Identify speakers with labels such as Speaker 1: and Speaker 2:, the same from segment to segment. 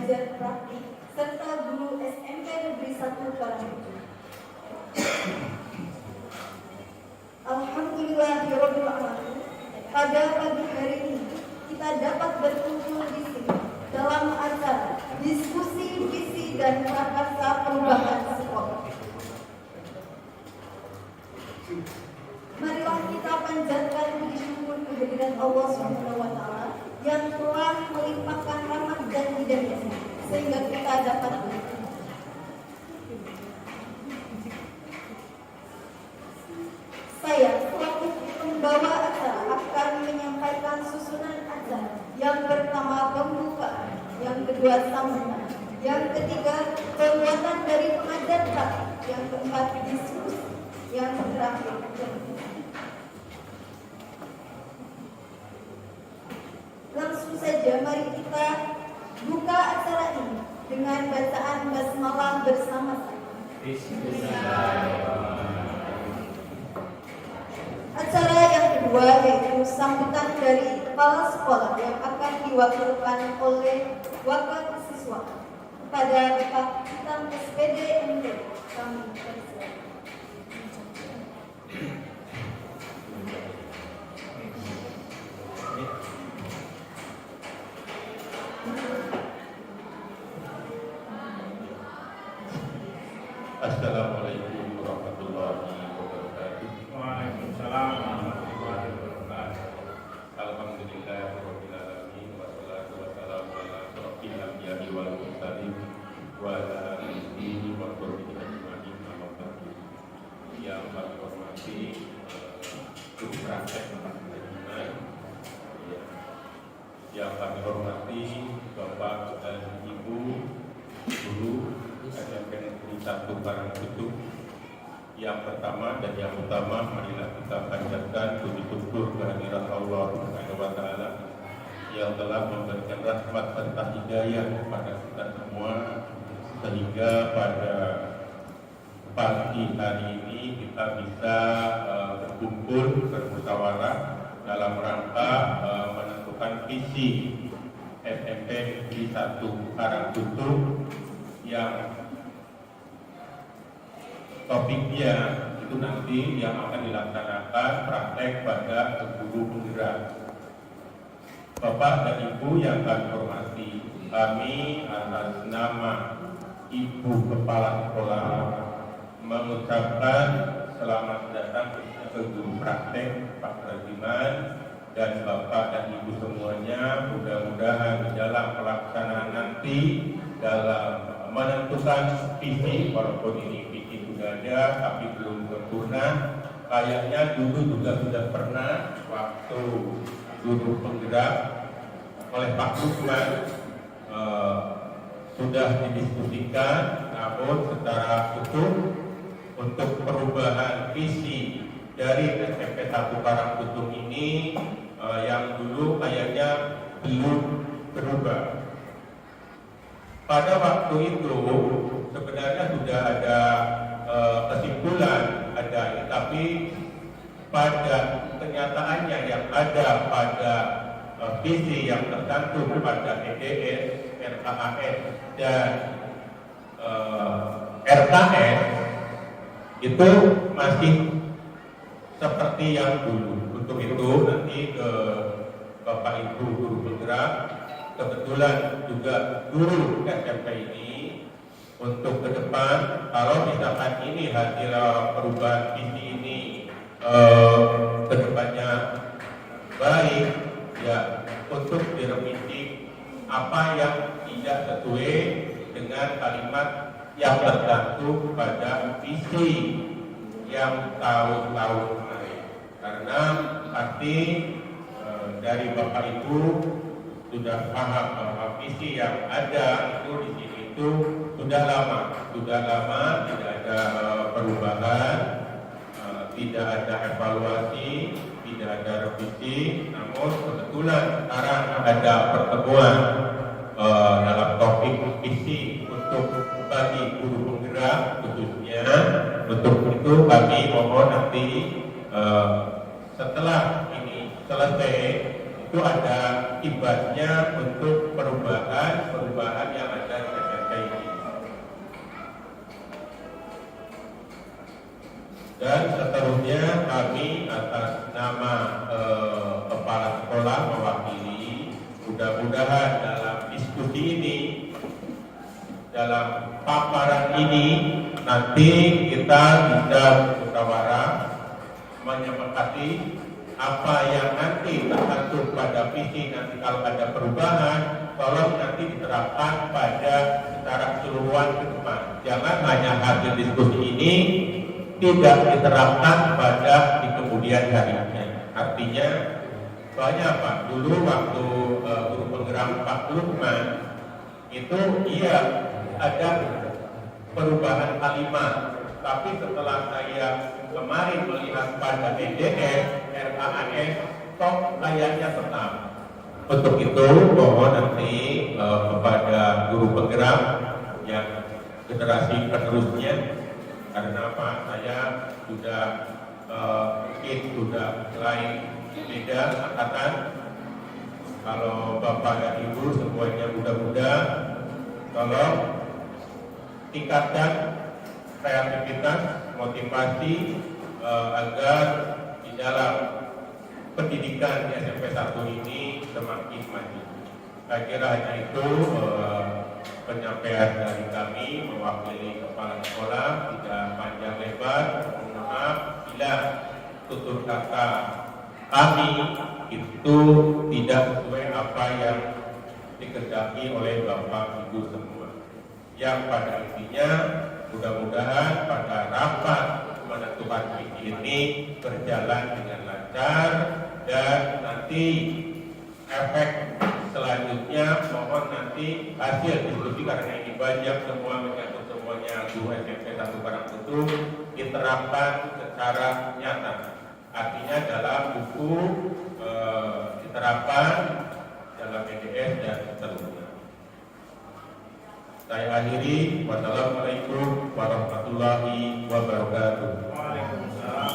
Speaker 1: mengajar praktik serta guru SMP Negeri 1 Karangrejo. Alhamdulillahirabbil alamin. Pada pagi hari ini kita dapat berkumpul di sini dalam acara diskusi visi dan prakarsa perubahan sekolah. Marilah kita panjatkan puji syukur kehadiran Allah SWT yang telah melimpahkan rahmat dan hidayahnya sehingga kita dapat berkumpul. Saya selaku pembawa acara akan menyampaikan susunan acara. Yang pertama pembukaan, yang kedua sambutan, yang ketiga penguatan dari pengajar praktik, yang keempat diskusi, yang terakhir langsung saja mari kita buka acara ini dengan bacaan basmalah bersama-sama. Acara yang kedua yaitu sambutan dari kepala sekolah yang akan diwakilkan oleh wakil siswa pada Bapak Hitam SPD MD. Kami persilakan.
Speaker 2: Assalamualaikum warahmatullahi wabarakatuh.
Speaker 3: Waalaikumsalam warahmatullahi wabarakatuh.
Speaker 2: Alhamdulillahirabbil alamin wassalatu wassalamu ala asyrofil anbiya'i wal mursalin wa ala alihi wa sahbihi ajmain amma ba'du. Yang kami hormati guru praktek yang kami hormati Bapak dan Ibu guru SMP Negeri 1 Karangrejo. Yang pertama dan yang utama, marilah kita panjatkan puji syukur kehadirat Allah Subhanahu wa taala yang telah memberikan rahmat serta hidayah kepada kita semua sehingga pada pagi hari ini kita bisa berkumpul bermusyawarah dalam rangka menentukan visi SMP Negeri 1 Karangrejo yang topiknya itu nanti yang akan dilaksanakan praktek pada guru penggerak. Bapak dan Ibu yang kami hormati, kami atas nama Ibu Kepala Sekolah mengucapkan selamat datang ke guru praktek Pak Rajiman dan Bapak dan Ibu semuanya. Mudah-mudahan dalam pelaksanaan nanti dalam menentukan visi, walaupun ini visi sudah ada tapi belum sempurna, kayaknya dulu juga sudah pernah waktu guru penggerak oleh Pak Lukman sudah didiskusikan, namun secara utuh untuk perubahan visi dari SMP 1 Karangrejo ini yang dulu kayaknya belum berubah. Pada waktu itu sebenarnya sudah ada kesimpulan, tapi pada kenyataannya yang ada pada visi yang tercantum pada EDS, RKAS dan RKS itu masih seperti yang dulu. Untuk itu nanti ke Bapak Ibu guru penggerak, kebetulan juga guru SMP ini untuk ke depan, kalau misalkan ini hasil perubahan visi ini ke depannya baik, ya untuk direvisi apa yang tidak sesuai dengan kalimat yang tercantum pada visi yang tahun-tahun kemarin. Karena pasti dari Bapak Ibu sudah paham bahwa visi yang ada itu di sini itu sudah lama tidak ada perubahan, tidak ada evaluasi, tidak ada revisi. Namun kebetulan sekarang ada pertemuan dalam topik visi untuk bagi guru penggerak khususnya. Untuk itu kami mohon nanti setelah ini selesai itu ada ibaratnya untuk perubahan yang ada di SMK ini. Dan seterusnya kami atas nama kepala sekolah mewakili, mudah-mudahan dalam diskusi ini, dalam paparan ini nanti kita bisa musyawarah menyepakati apa yang nanti tercantum pada visi. Nanti kalau ada perubahan, tolong nanti diterapkan pada secara keseluruhan ke depan. Jangan hanya hasil diskusi ini tidak diterapkan pada di kemudian harinya. Artinya, soalnya apa? Dulu waktu guru penggerak Pak Lukman itu iya ada perubahan kalimat, tapi setelah saya kemarin melihat pada EDS, RAAS, kok kayaknya tetap. Untuk itu mohon nanti kepada guru penggerak yang generasi penerusnya, karena apa? Saya sudah mungkin sudah mulai beda angkatan. Kalau Bapak dan Ibu semuanya muda-muda, tolong tingkatkan kreativitas, motivasi agar di dalam pendidikan di SMP 1 ini semakin maju. Saya kira hanya itu penyampaian dari kami mewakili kepala sekolah, tidak panjang lebar. Mohon maaf bila tutur kata kami itu tidak sesuai apa yang dikehendaki oleh Bapak Ibu semua. Yang pada intinya mudah-mudahan pada rapat menentukan visi ini berjalan dengan lancar, dan nanti efek selanjutnya mohon nanti hasil diskusi, karena ini banyak semua menyangkut semuanya guru SMP 1 Karangtengah, diterapkan secara nyata. Artinya dalam buku diterapkan dalam EDS dan seterusnya. Saya akhiri. Wassalamualaikum warahmatullahi wabarakatuh.
Speaker 3: Waalaikumsalam.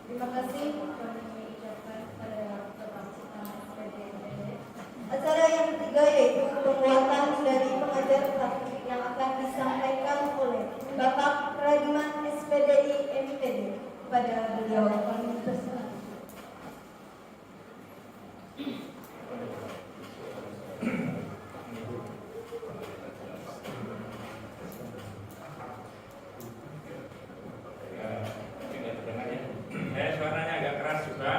Speaker 1: Terima kasih kami ucapkan pada Bapak Kepala SPDD. Acara yang ketiga yaitu penguatan dari pengajar praktik yang akan disampaikan oleh Bapak Radiman SPDI MPD. Pada beliau kami persilakan.
Speaker 3: Suaranya agak keras juga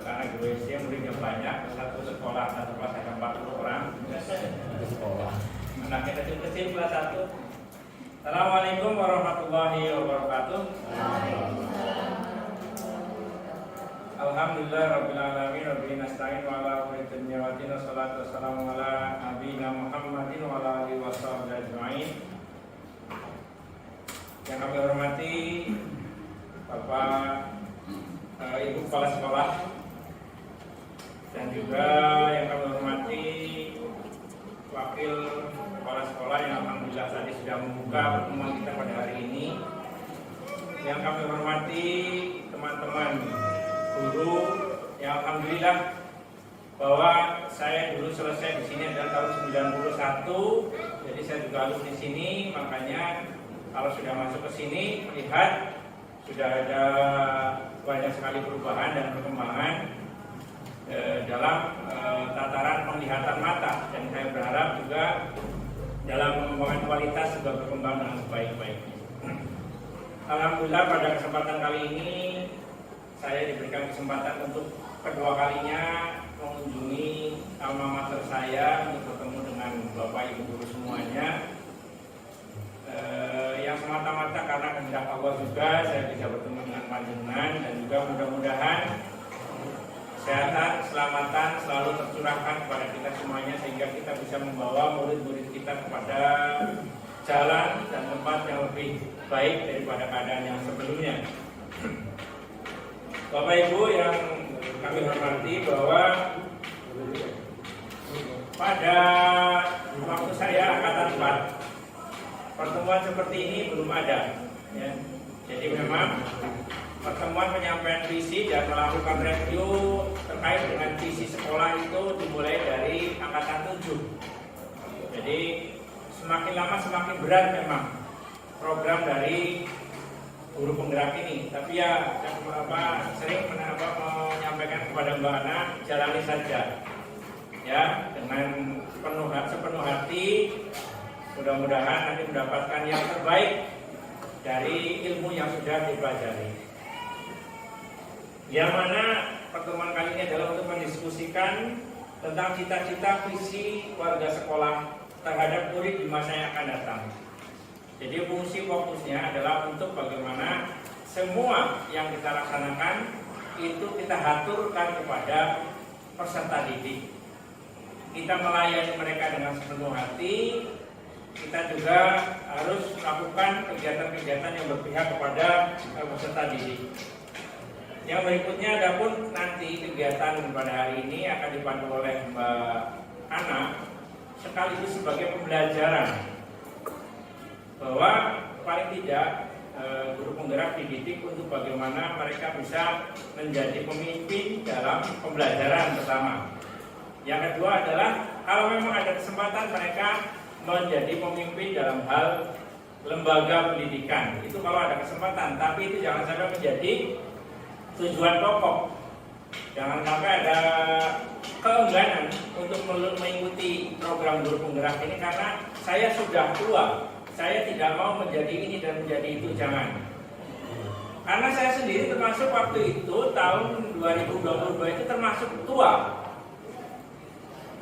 Speaker 3: karena guru SD muridnya banyak, satu sekolah, satu kelas ada 40 orang. Anaknya kecil-kecil kelas 1. Assalamualaikum warahmatullahi wabarakatuh. Alhamdulillah rabbil alamin wa bihi nasta'in wa ala umuri dunya wa dina salatu wassalamu ala nabiyina Muhammadin wa ala alihi washabbihi ajmain. Yang kami hormati Bapak Ibu Kepala Sekolah, dan juga yang kami hormati Wakil Kepala Sekolah yang alhamdulillah tadi sudah membuka pertemuan kita pada hari ini. Yang kami hormati teman-teman guru yang alhamdulillah bahwa saya dulu selesai di sini adalah tahun 91, jadi saya juga alumni di sini, makanya kalau sudah masuk ke sini melihat sudah ada banyak sekali perubahan dan perkembangan dalam tataran penglihatan mata, dan saya berharap juga dalam pengembangan kualitas juga berkembang dengan sebaik-baiknya. Alhamdulillah pada kesempatan kali ini saya diberikan kesempatan untuk kedua kalinya mengunjungi alma mater saya untuk bertemu dengan Bapak Ibu guru semuanya. Yang semata-mata karena kehendak Allah juga saya bisa bertemu dengan panjenengan, dan juga mudah-mudahan kesehatan, keselamatan selalu tercurahkan kepada kita semuanya, sehingga kita bisa membawa murid-murid kita kepada jalan dan tempat yang lebih baik daripada keadaan yang sebelumnya. Bapak Ibu yang kami hormati, bahwa pada waktu saya angkatan 4, pertemuan pertemuan seperti ini belum ada. Ya. Jadi memang pertemuan penyampaian visi dan melakukan review terkait dengan visi sekolah itu dimulai dari angkatan 7. Jadi semakin lama semakin berat memang program dari guru penggerak ini. Tapi ya sering menyampaikan kepada Mbak Ana, jalani saja. Ya, dengan sepenuh hati, mudah-mudahan nanti mendapatkan yang terbaik dari ilmu yang sudah dipelajari. Yang mana pertemuan kali ini adalah untuk mendiskusikan tentang cita-cita visi warga sekolah terhadap murid di masa yang akan datang. Jadi fungsi fokusnya adalah untuk bagaimana semua yang kita laksanakan itu kita aturkan kepada peserta didik. Kita melayani mereka dengan sepenuh hati. Kita juga harus melakukan kegiatan-kegiatan yang berpihak kepada peserta didik. Yang berikutnya adapun nanti kegiatan pada hari ini akan dipandu oleh Mbak Ana sekaligus sebagai pembelajaran bahwa paling tidak guru penggerak dididik untuk bagaimana mereka bisa menjadi pemimpin dalam pembelajaran pertama. Yang kedua adalah kalau memang ada kesempatan mereka menjadi pemimpin dalam hal lembaga pendidikan. Itu kalau ada kesempatan, tapi itu jangan sampai menjadi tujuan pokok. Jangan sampai ada keengganan untuk mengikuti program guru penggerak ini karena saya sudah tua, saya tidak mau menjadi ini dan menjadi itu, jangan. Karena saya sendiri termasuk waktu itu tahun 2022 itu termasuk tua.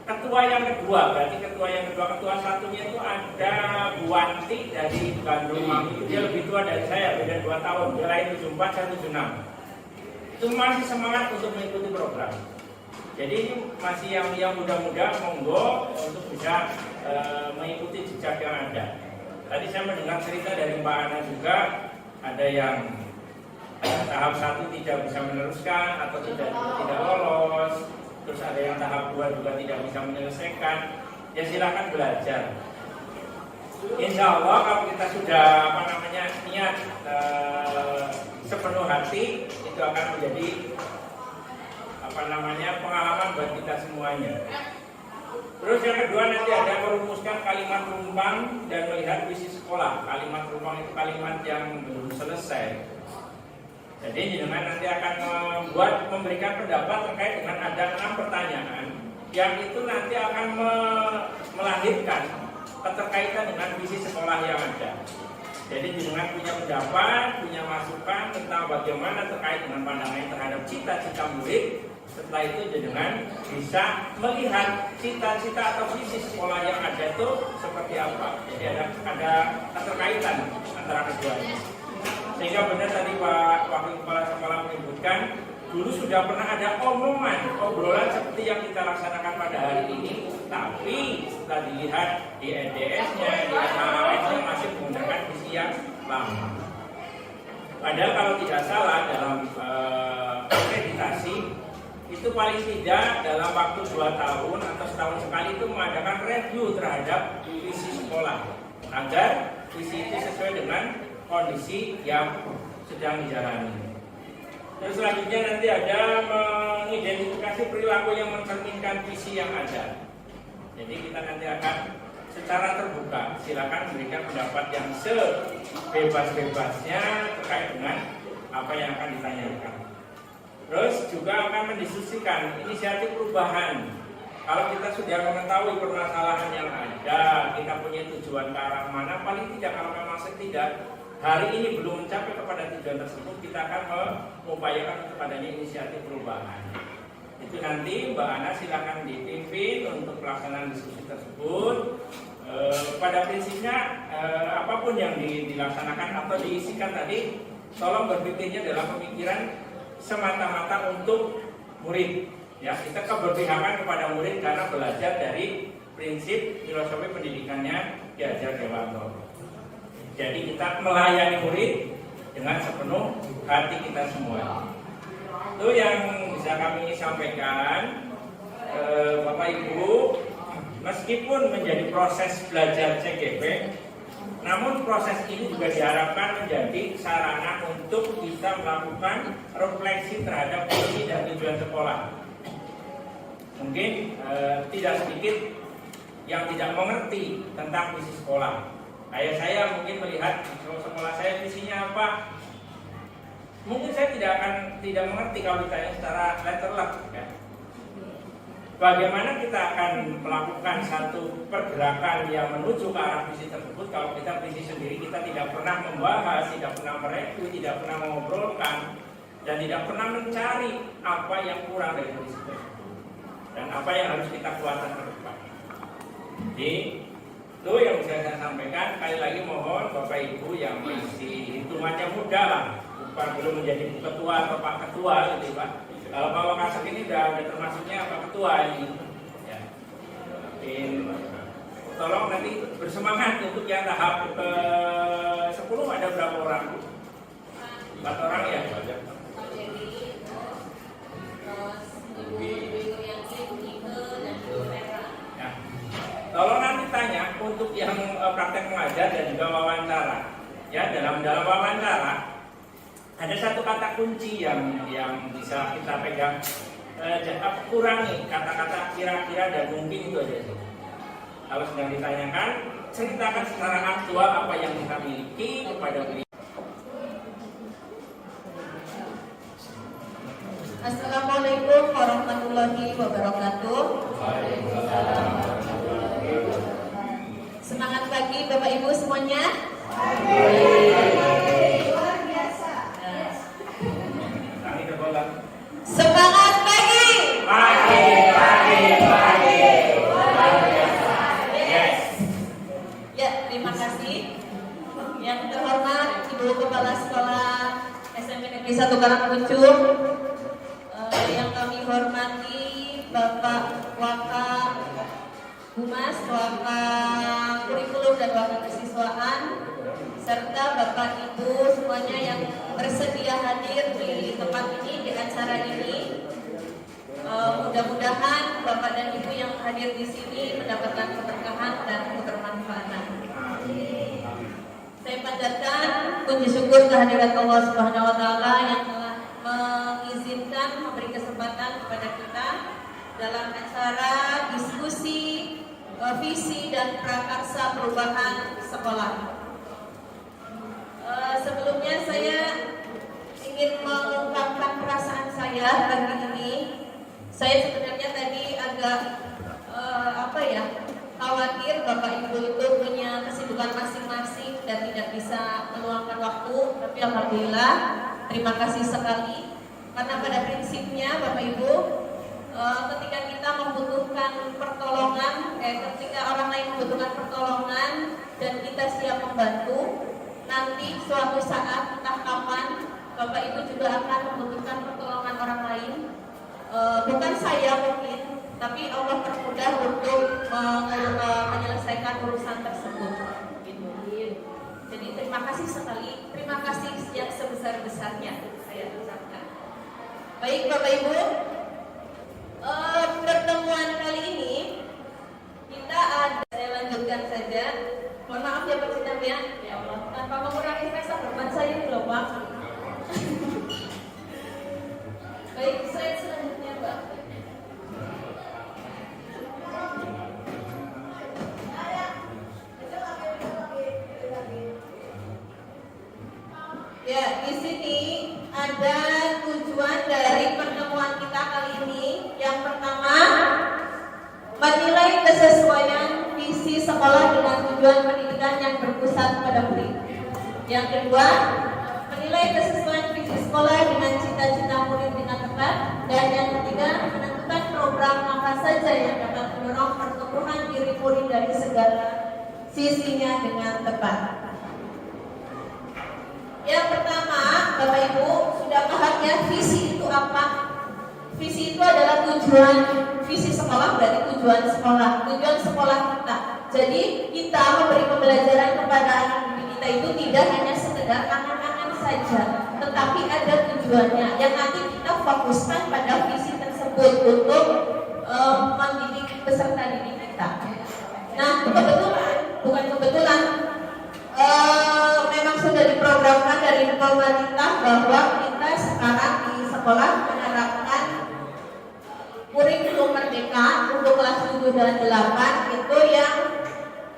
Speaker 3: Ketua yang kedua, berarti ketua satunya itu ada Bu Wanti dari Bandung. Dia lebih tua dari saya, beda 2 tahun. Dia lahir 74, saya 76. Itu masih semangat untuk mengikuti program. Jadi ini masih yang muda-muda, monggo untuk bisa mengikuti jejak yang ada. Tadi saya mendengar cerita dari Mbak Ana juga, ada yang tahap 1 tidak bisa meneruskan atau tidak lolos. Terus ada yang tahap 2 juga tidak bisa menyelesaikan. Ya silakan belajar. Insya Allah kalau kita sudah niat sepenuh hati, itu akan menjadi pengalaman buat kita semuanya. Terus yang kedua nanti ada merumuskan kalimat rumpang dan melihat visi sekolah. Kalimat rumpang itu kalimat yang belum selesai. Jadi jenengan nanti akan memberikan pendapat terkait dengan ada 6 pertanyaan yang itu nanti akan melahirkan keterkaitan dengan visi sekolah yang ada. Jadi jenengan punya pendapat, punya masukan tentang bagaimana terkait dengan pandangan terhadap cita-cita murid. Setelah itu jenengan bisa melihat cita-cita atau visi sekolah yang ada itu seperti apa. Jadi ada keterkaitan antara keduanya. Sehingga benar tadi Pak Wakil Kepala Sekolah menyebutkan dulu sudah pernah ada obrolan seperti yang kita laksanakan pada hari ini, tapi setelah dilihat di EDS-nya, di MHS-nya masih menggunakan visi yang lama. Padahal kalau tidak salah dalam akreditasi itu paling tidak dalam waktu 2 tahun atau setahun sekali itu mengadakan review terhadap visi sekolah agar visi itu sesuai dengan kondisi yang sedang dijalani. Terus selanjutnya nanti ada mengidentifikasi perilaku yang mencerminkan visi yang ada. Jadi kita nanti akan secara terbuka, silakan berikan pendapat yang sebebas-bebasnya terkait dengan apa yang akan ditanyakan. Terus juga akan mendiskusikan inisiatif perubahan. Kalau kita sudah mengetahui permasalahan yang ada, kita punya tujuan ke arah mana, paling tidak kalau memang tidak hari ini belum mencapai kepada tujuan tersebut, kita akan mengupayakan untuk adanya inisiatif perubahan. Itu nanti Mbak Ana silakan dipimpin untuk pelaksanaan diskusi tersebut. Pada prinsipnya apapun yang dilaksanakan atau diisikan tadi, tolong berpikirnya dalam pemikiran semata-mata untuk murid. Ya, kita keberpihakan kepada murid karena belajar dari prinsip filosofi pendidikannya Ki Hajar Dewanto. Jadi kita melayani murid dengan sepenuh hati kita semua. Itu yang bisa kami sampaikan, Bapak Ibu. Meskipun menjadi proses belajar CGP, Namun proses ini juga diharapkan menjadi sarana untuk bisa melakukan refleksi terhadap visi dan tujuan sekolah. Mungkin tidak sedikit yang tidak mengerti tentang visi sekolah. Kayak saya mungkin melihat sekolah saya visinya apa, mungkin saya tidak mengerti kalau ditanya secara letterlek. Ya. Bagaimana kita akan melakukan satu pergerakan yang menuju ke arah visi tersebut kalau kita visi sendiri kita tidak pernah membahas, tidak pernah mereview, tidak pernah mengobrolkan, dan tidak pernah mencari apa yang kurang dari visi tersebut dan apa yang harus kita kuatkan ke depan. Jadi itu yang bisa saya sampaikan. Sekali lagi mohon Bapak Ibu yang masih hitungannya muda lah, bukan belum menjadi ketua atau Pak Ketua gitu Pak. Pak Wakasek ini sudah termasuknya Pak Ketua ini. Ya. Tolong nanti bersemangat untuk yang tahap ke-10 ada berapa orang? 4 orang ya? Ya. Tolong nanti tanya untuk yang praktek mengajar dan juga wawancara. Ya, dalam wawancara ada satu kata kunci yang bisa kita pegang, kurangi kata-kata kira-kira dan mungkin itu aja. Kalau sedang ditanyakan, ceritakan secara aktual apa yang kita miliki kepada beliau.
Speaker 1: Assalamualaikum warahmatullahi wabarakatuh. Semangat pagi Bapak Ibu semuanya. Semangat pagi.
Speaker 3: Yes.
Speaker 1: Ya, terima kasih. Yang terhormat Ibu Kepala Sekolah SMP Negeri 1 Karangkuncung, yang kami hormati Bapak Waka Humas, Waka Kurikulum dan Waka Kesiswaan, serta Bapak Ibu semuanya yang bersedia hadir di tempat ini, di acara ini. Mudah-mudahan Bapak dan Ibu yang hadir di sini mendapatkan keberkahan dan kebermanfaatan. Saya panjatkan puji syukur kehadirat Allah Subhanahu wa taala yang telah mengizinkan memberi kesempatan kepada kita dalam acara diskusi visi dan prakarsa perubahan sekolah. Sebelumnya saya ingin mengungkapkan perasaan saya hari ini. Saya sebenarnya tadi agak khawatir Bapak Ibu itu punya kesibukan masing-masing dan tidak bisa meluangkan waktu. Tapi alhamdulillah, terima kasih sekali. Karena pada prinsipnya Bapak Ibu, ketika kita membutuhkan pertolongan, ketika orang lain membutuhkan pertolongan dan kita siap membantu, nanti suatu saat entah kapan Bapak Ibu juga akan membutuhkan pertolongan orang lain. Bukan saya mungkin, tapi Allah termudah untuk menyelesaikan urusan tersebut. Jadi terima kasih sekali, terima kasih yang sebesar-besarnya saya ucapkan. Baik Bapak Ibu, pertemuan kali ini kita ada, saya lanjutkan saja. Mohon maaf ya Pak Cinta ya Allah, tanpa mengurangi rasa hormat saya ini loh Pak. Baik, saya selanjutnya Pak. Ya, di sini ada tujuan dari pertemuan kita kali ini. Yang pertama, menilai kesesuaian visi sekolah dengan tujuan pendidikan yang berpusat pada murid. Yang kedua, menilai kesesuaian visi sekolah dengan cita-cita murid dengan tepat. Dan yang ketiga, menentukan program apa saja yang dapat mendorong pertumbuhan diri murid dari segala sisinya dengan tepat. Yang pertama, Bapak Ibu sudah paham ya visi itu apa? Visi itu adalah tujuan, visi sekolah berarti tujuan sekolah kita. Jadi kita memberi pembelajaran kepada anak didik kita itu tidak hanya sekedar angan-angan saja, tetapi ada tujuannya yang nanti kita fokuskan pada visi tersebut untuk mendidik peserta didik kita. Nah, bukan kebetulan diprogramkan dari pemerintah bahwa kita sekarang di sekolah menerapkan kurikulum merdeka untuk kelas 7 dan 8 itu yang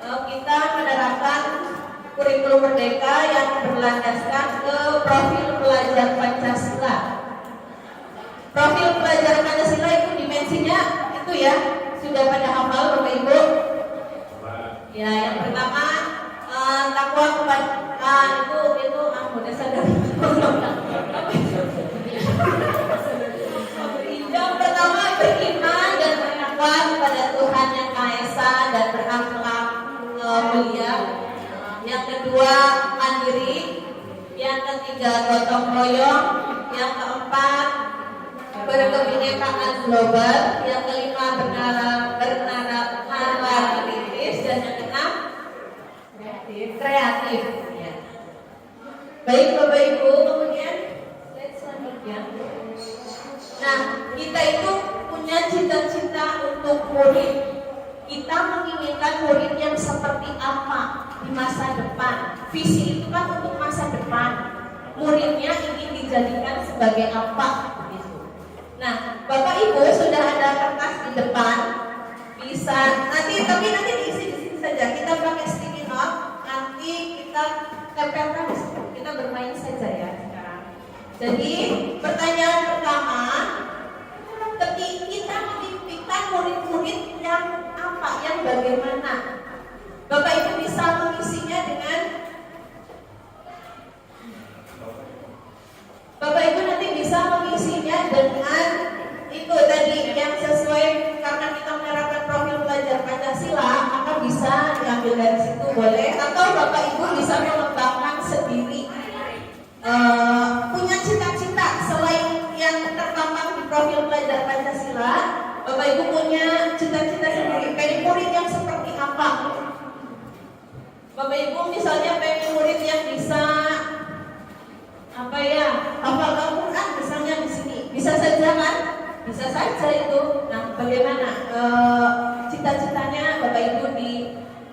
Speaker 1: kita menerapkan kurikulum merdeka yang berlandaskan ke profil pelajar Pancasila. Profil pelajar Pancasila itu dimensinya itu ya, sudah pada hafal Bapak Ibu? Ya, yang pertama takwa kepada itu udah sadar. Yang pertama beriman dan bertakwa kepada Tuhan yang Maha Esa dan berakhlak mulia. Yang kedua mandiri. Yang ketiga gotong royong. Yang keempat berkebinekaan global. Yang kelima bernalar kritis. Dan yang keenam kreatif. Ya. Baik Bapak Ibu, kemudian slide selanjutnya. Nah, kita itu punya cita-cita untuk murid. Kita menginginkan murid yang seperti apa di masa depan. Visi itu kan untuk masa depan. Muridnya ingin dijadikan sebagai apa gitu. Nah, Bapak Ibu sudah ada kertas di depan. Bisa nanti diisi di sini saja. Kita pakai sticky note. Nanti kita tempelkan di situ. Kita bermain saja ya sekarang. Jadi pertanyaan pertama, kita memimpikan murid-murid yang apa, yang bagaimana? Bapak Ibu bisa mengisinya dengan Bapak Ibu nanti bisa mengisinya dengan itu tadi yang sesuai, karena kita menerapkan profil pelajar Pancasila, maka bisa diambil dari situ boleh, atau Bapak Ibu bisa mengembangkan sendiri. Punya cita-cita selain yang terkambang di profil pelajar Pancasila, Bapak Ibu punya cita-cita sendiri. Pengen murid yang seperti apa? Bapak Ibu misalnya pengen murid yang bisa apa ya, hafal Al-Quran misalnya di sini, bisa saja kan? Bisa saja itu. Nah, bagaimana cita-citanya Bapak Ibu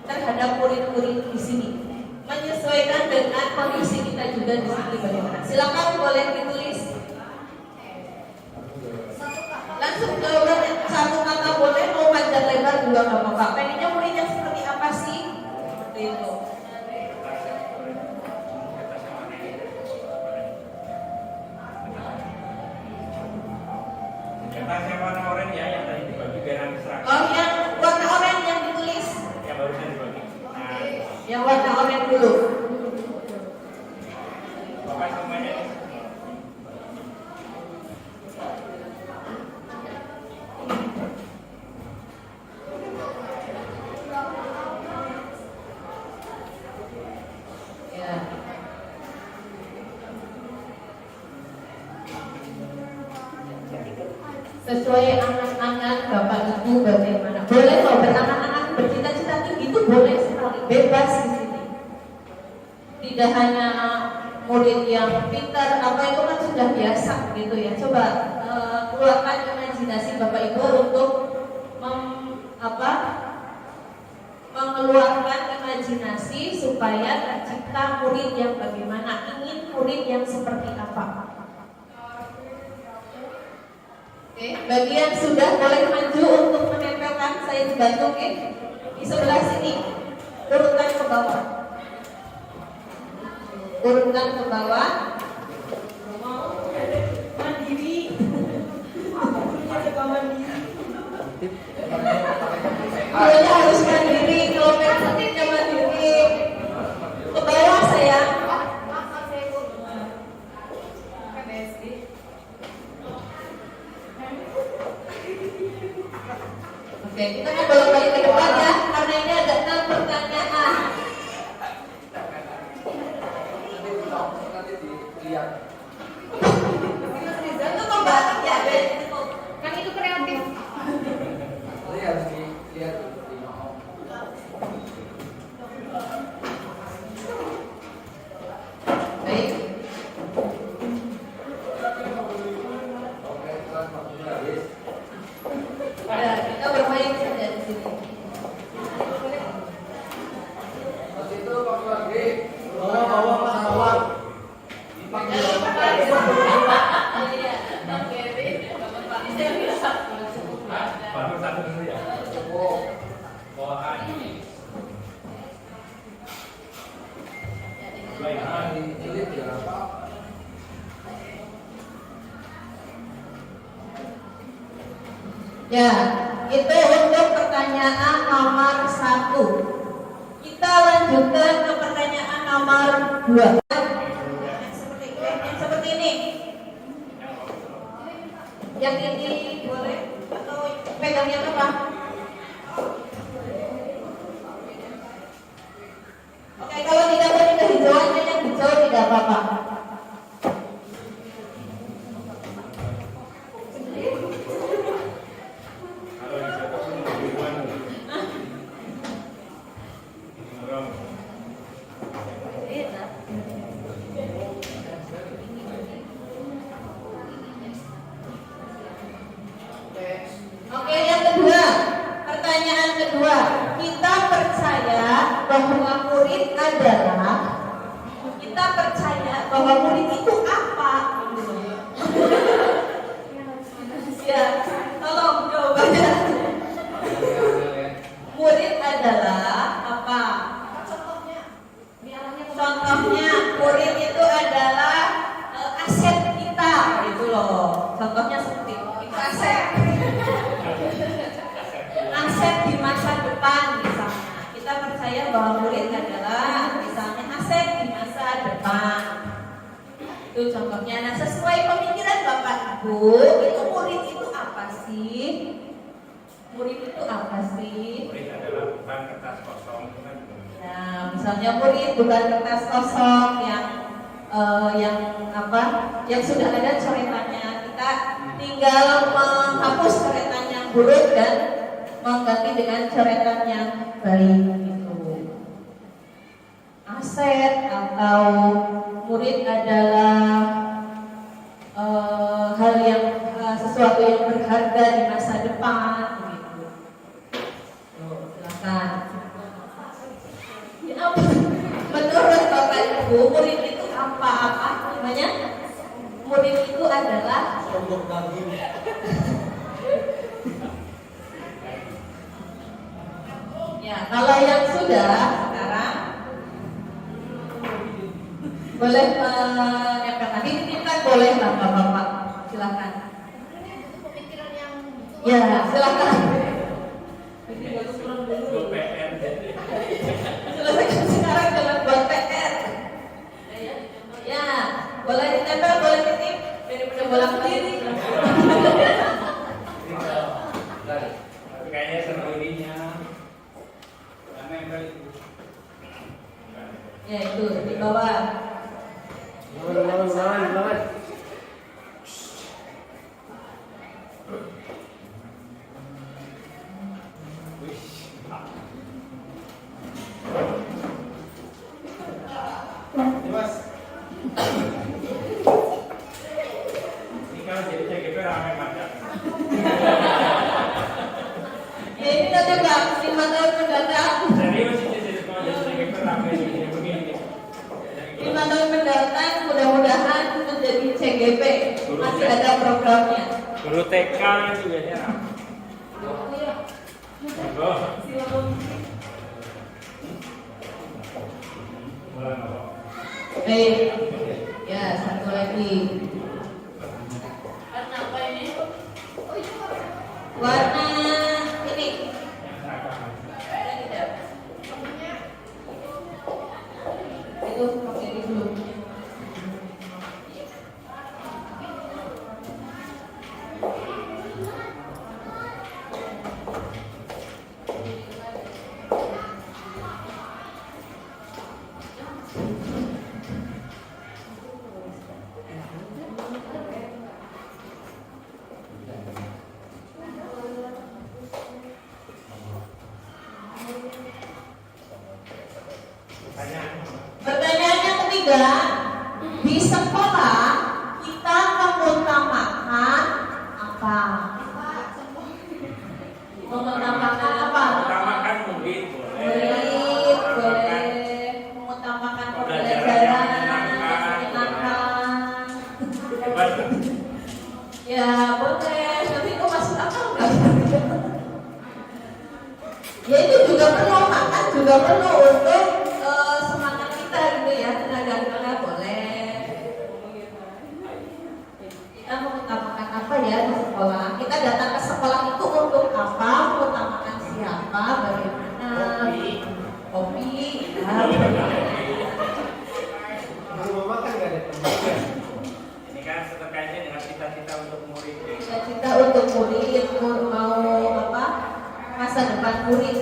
Speaker 1: terhadap murid-murid di sini? Menyesuaikan dengan kondisi kita juga di sini bagaimana? Silakan boleh ditulis. Langsung jawaban satu kata boleh, mau panjang lebar juga nggak apa-apa. Pengennya murid yang seperti apa sih? Seperti itu.
Speaker 3: Kertas yang warna oranye ya, yang tadi dibagi biar nanti seragam.
Speaker 1: Oh, yang warna oranye yang ditulis.
Speaker 3: Yang barusan dibagi. Nah,
Speaker 1: Yang warna oranye dulu.
Speaker 3: Bapak semuanya.
Speaker 1: Ya. Sesuai angan-angan Bapak Ibu bagaimana? Boleh loh berangan-angan bercita-cita tinggi itu boleh sekali, bebas di sini. Tidak hanya murid yang pintar, apa itu kan sudah biasa gitu ya. Coba keluarkan imajinasi Bapak Ibu untuk mengeluarkan imajinasi supaya tercipta murid yang bagaimana, ingin murid yang seperti apa. Oke, bagi yang sudah boleh maju untuk menempelkan, saya dibantu di sebelah sini. Urutkan ke bawah. Urutkan ke bawah. Mandiri. Gurunya harus mandiri, kalau pensiunnya mandiri. Ke bawah sayang. Oke, kita mau bolak-balik ke depan ya, karena ini ada 6 pertanyaan.
Speaker 4: Nanti dilihat.
Speaker 1: Itu kembali ya, Ben.
Speaker 5: Kan itu kreatif.
Speaker 4: Nanti harus dilihat. Ini biar apa?
Speaker 1: Ya, itu untuk pertanyaan nomor 1. Kita lanjutkan ke pertanyaan nomor 2. Yang seperti ini. Yang ini boleh atau pegangnya apa? Oke, kalau tidak boleh ke hijauannya yang hijau tidak apa-apa. Oke, yang kedua, pertanyaan kedua, kita percaya bahwa murid itu apa? Ya, tolong jawabannya. Murid adalah apa? Contohnya, murid itu adalah aset kita, gitu loh. Contohnya seperti itu, aset. Aset di masa depan misalnya. Kita percaya bahwa murid adalah misalnya aset di masa depan. Itu contohnya. Nah, sesuai pemikiran Bapak Ibu, itu murid itu apa sih? Murid itu apa sih?
Speaker 3: Murid adalah bukan kertas kosong, bukan.
Speaker 1: Nah, misalnya murid bukan kertas kosong yang yang sudah ada coretannya. Kita tinggal menghapus coretan yang buruk dan mengganti dengan coretan yang baik gitu. Aset atau murid adalah hal yang sesuatu yang berharga di masa depan gitu. Silakan. Ya, menurut Bapak Ibu, murid itu apa namanya? Murid itu adalah
Speaker 4: Sombong daging.
Speaker 1: ya, kalau yang sudah sekarang boleh menyiapkan lagi, kita boleh lah Bapak, silakan. Ya, silakan.
Speaker 3: Itu PR.
Speaker 1: Selesaikan sekarang dengan buat PR. Ya, boleh ditempel, boleh titip daripada bolak balik.
Speaker 3: Tapi kayaknya sendirinya.
Speaker 1: Ya, itu di bawah.
Speaker 4: Ulangan.
Speaker 3: Mas. Ini kalau jadi CGP ramai macam.
Speaker 1: Ya, ini nanti Pak, 5 tahun mendatang.
Speaker 3: Serius ini jadi kalau jadi CGP ramai begini begini.
Speaker 1: 5 tahun mendatang mudah-mudahan menjadi CGP. Masih ada programnya.
Speaker 3: Guru TK itu biasanya ramai. Oh. Mulai apa?
Speaker 1: Baik. Ya, satu lagi. Warna apa ini? Warna ini. Ada tidak? Itu pakai ini dulu. Pertanyaan yang ketiga, di sekolah kita mengutamakan apa? Mengutamakan apa?
Speaker 3: Utamakan murid boleh.
Speaker 1: Murid boleh mengutamakan pembelajaran, menyenangkan.
Speaker 3: Hebat.
Speaker 1: Ya boleh, tapi kok masuk akal nggak? Ya itu juga perlu, makan juga perlu untuk semangat kita gitu ya, tenaga
Speaker 4: Mama kan nggak ada teman.
Speaker 3: Ini kan terkaitnya dengan cita-cita untuk murid.
Speaker 1: Cita-cita untuk murid mau apa? Masa depan murid.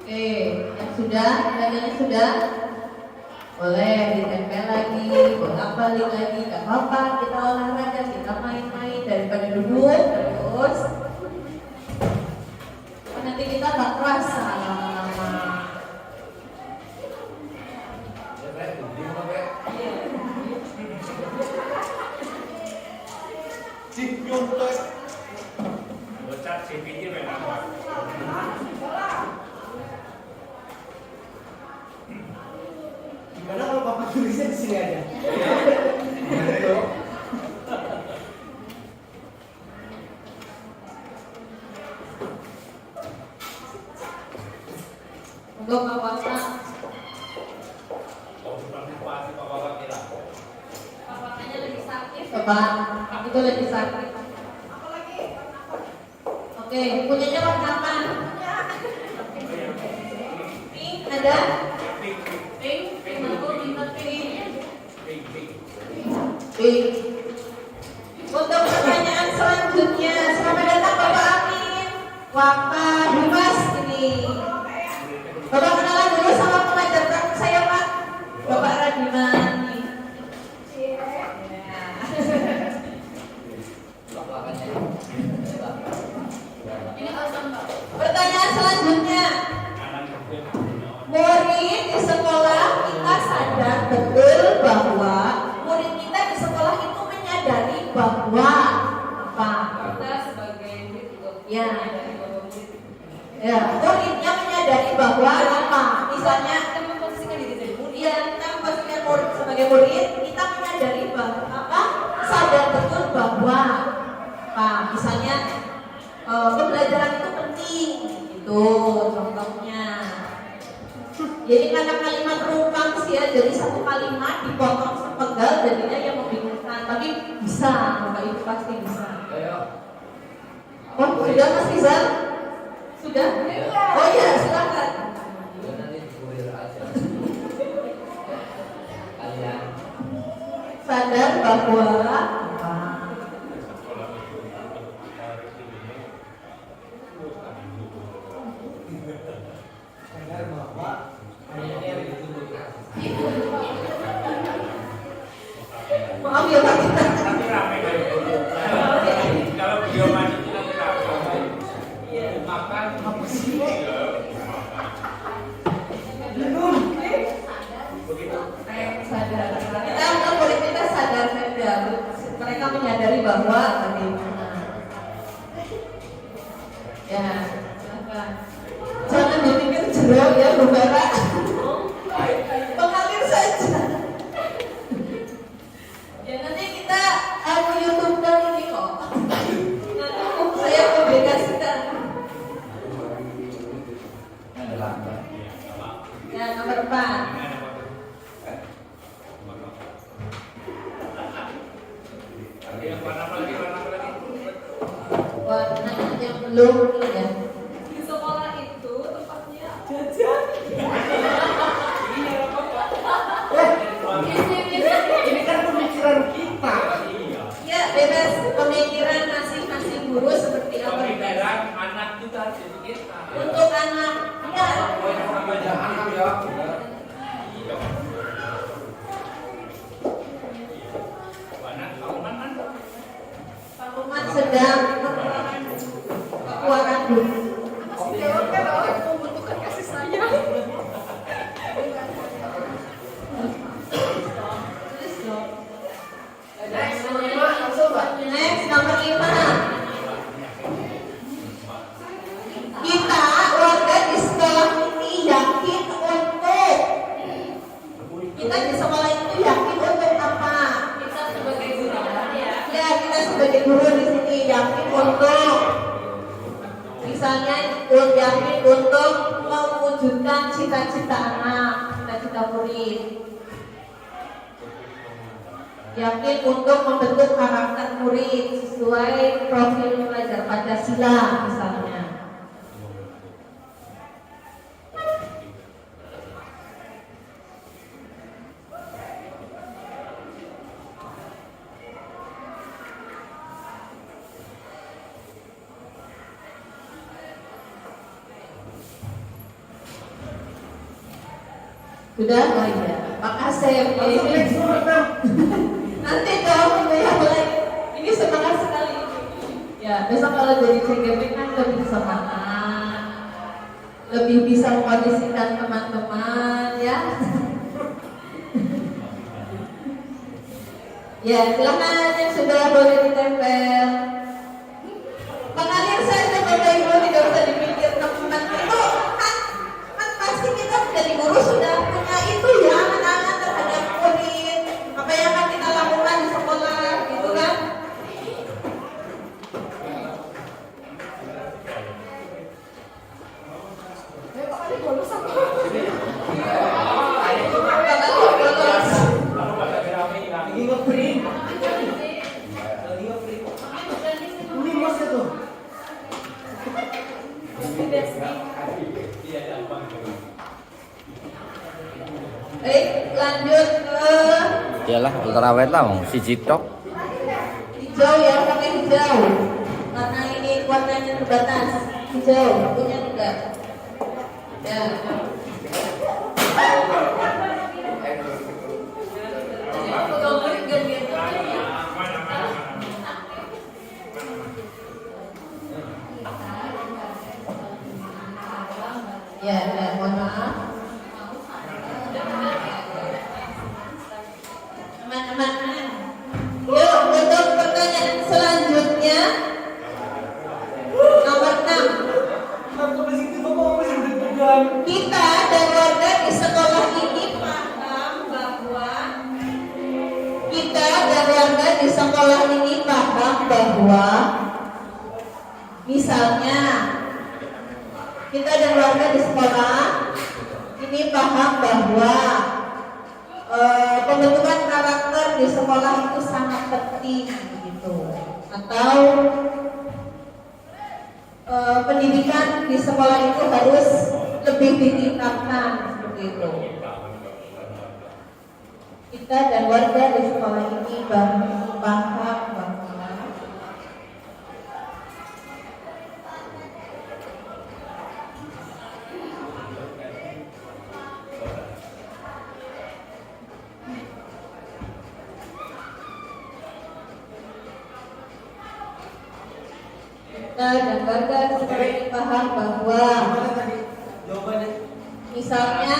Speaker 1: Oke, yang sudah, dananya sudah, boleh ditempel lagi, bolak-balik lagi, gak apa-apa, kita olahraga, kita main-main daripada duduk terus. Nanti kita gak kerasa lama-lama.
Speaker 4: Ya kayak begini mah kayak. Cip nyontek.
Speaker 3: Bocah CPT memang.
Speaker 4: Gimana kalau Bapak tulisnya di sini aja? Ayo.
Speaker 1: Untuk apa-apa,
Speaker 4: Partisipasi Pak Bapak kira.
Speaker 1: apa-apanya lebih sakit, Bapak, itu lebih sakit. Oke, punyanya warna apa? Pink, ada? Pink, pink, aku minta pink. Pink. Untuk pertanyaan selanjutnya, selamat datang Bapak Amin. Bapak Dimas ini. Bapak kenalan dulu sama pengajar kamu saya Pak. Bapak Radimani. Pertanyaan selanjutnya. Murid di sekolah kita sadar betul bahwa murid kita di sekolah itu menyadari bahwa apa?
Speaker 5: Kita sebagai murid juga
Speaker 1: Ya.
Speaker 5: menyadari bahwa murid
Speaker 1: Ya, muridnya menyadari bahwa apa? Misalnya
Speaker 5: kita memposisikan diri jadi murid.
Speaker 1: ya kita memposisikan murid sebagai murid, kita menyadari bahwa apa? Sadar betul bahwa apa? Misalnya pembelajaran itu penting, itu contohnya. Jadi karena kalimat rumpang sih ya, jadi satu kalimat dipotong sepenggal jadinya yang membingungkan. Tapi bisa, Bapak Ibu pasti bisa.
Speaker 4: Ayo.
Speaker 1: Oh sudah Mas Rizal? Sudah? Oh iya silakan.
Speaker 4: Ya nanti dikurir aja. Kalian.
Speaker 1: Sadar bahwa
Speaker 4: Sadar bahwa kayaknya itu bukan.
Speaker 1: maaf ya Pak.
Speaker 3: Tapi ramai dari kalau beliau maju itu nanti ramai.
Speaker 4: Makan apa sih?
Speaker 3: Begitu.
Speaker 1: Sadar. Kita anggap murid kita sadar saja. Mereka menyadari bahwa bagaimana. Ya, silakan. Jangan dipikir jeruk ya Bu Bara. Mengalir saja. Ya nanti kita YouTube kan ini kok. Nanti saya publikasikan. Ya nomor 4.
Speaker 3: Yang warna apa lagi? Warna apa lagi?
Speaker 1: Warna yang belum ya.
Speaker 5: Di sekolah itu tempatnya jajan.
Speaker 4: Ini kan pemikiran kita.
Speaker 1: Ya bebas pemikiran masing-masing guru seperti apa.
Speaker 3: Pemikiran anak kita jadi kita.
Speaker 1: Untuk anak ya.
Speaker 4: Jangan ya.
Speaker 3: Anak kamu mana?
Speaker 1: Pak Umat sedang kekuatan
Speaker 6: cita-cita anak, cita-cita murid. Yakin untuk membentuk karakter murid sesuai profil pelajar Pancasila misalnya. Sudah? Oh iya. Makasih. Nanti dong yang lain. Ini semangat sekali. Ya, besok kalau jadi CGP kan lebih semangat, lebih bisa mengkondisikan teman-teman, ya. Ya, silakan yang sudah boleh ditempel. Pengalir saja Bapak Ibu, tidak usah dipikir teman itu kan pasti kita dari guru sudah punya itu ya anak-anak terhadap murid apa yang akan kita lakukan di sekolah gitu kan.
Speaker 4: Lagi nge-print. Lagi nge-print. Ini masnya tuh.
Speaker 6: Lanjut ke
Speaker 7: Iyalah ultrawide lah mau si tok.
Speaker 6: hijau ya, pakai hijau karena ini warnanya terbatas. Hijau punya enggak ya. Ya, mohon maaf. Teman-teman, yuk untuk pertanyaan selanjutnya nomor 6. Kita dan warga di sekolah ini paham bahwa misalnya kita dan warga di sekolah ini paham bahwa pembentukan karakter di sekolah itu sangat penting gitu, atau pendidikan di sekolah itu harus lebih ditingkatkan seperti itu. Kita dan warga di sekolah ini paham bahwa dan warga seperti paham bahwa misalnya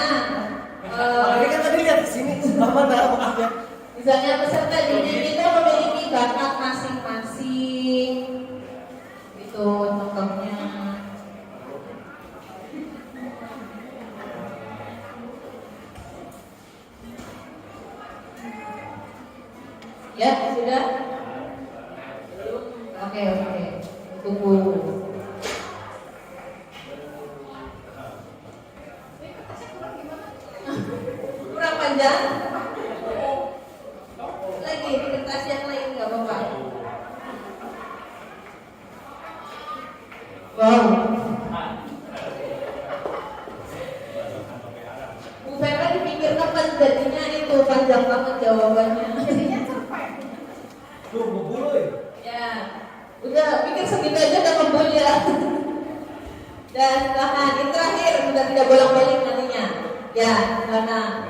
Speaker 6: misalnya peserta didik itu memiliki bakat masing-masing itu contohnya. Ya sudah. Oke. Tunggu. Kurang panjang? Lagi di kertas yang lain nggak apa-apa. Wow. Bu Vera dipikir kapan jadinya itu panjang banget jawabannya. Jadinya capek.
Speaker 4: Tuh, bubur
Speaker 6: Ya. Udah pikir segitu aja udah kebul ya. Dan silakan, ini terakhir sudah tidak bolak-balik nantinya. Ya, silakan.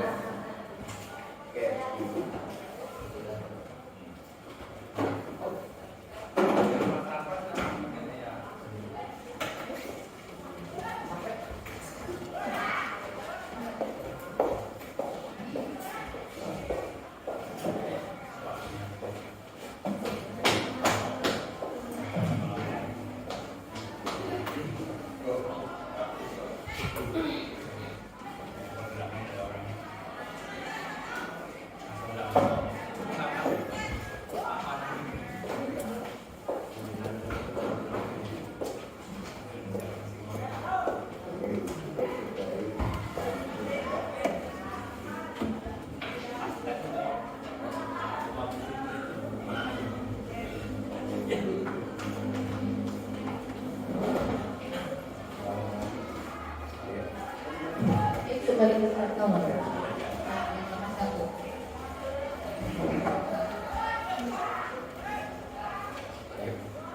Speaker 1: balik nomor.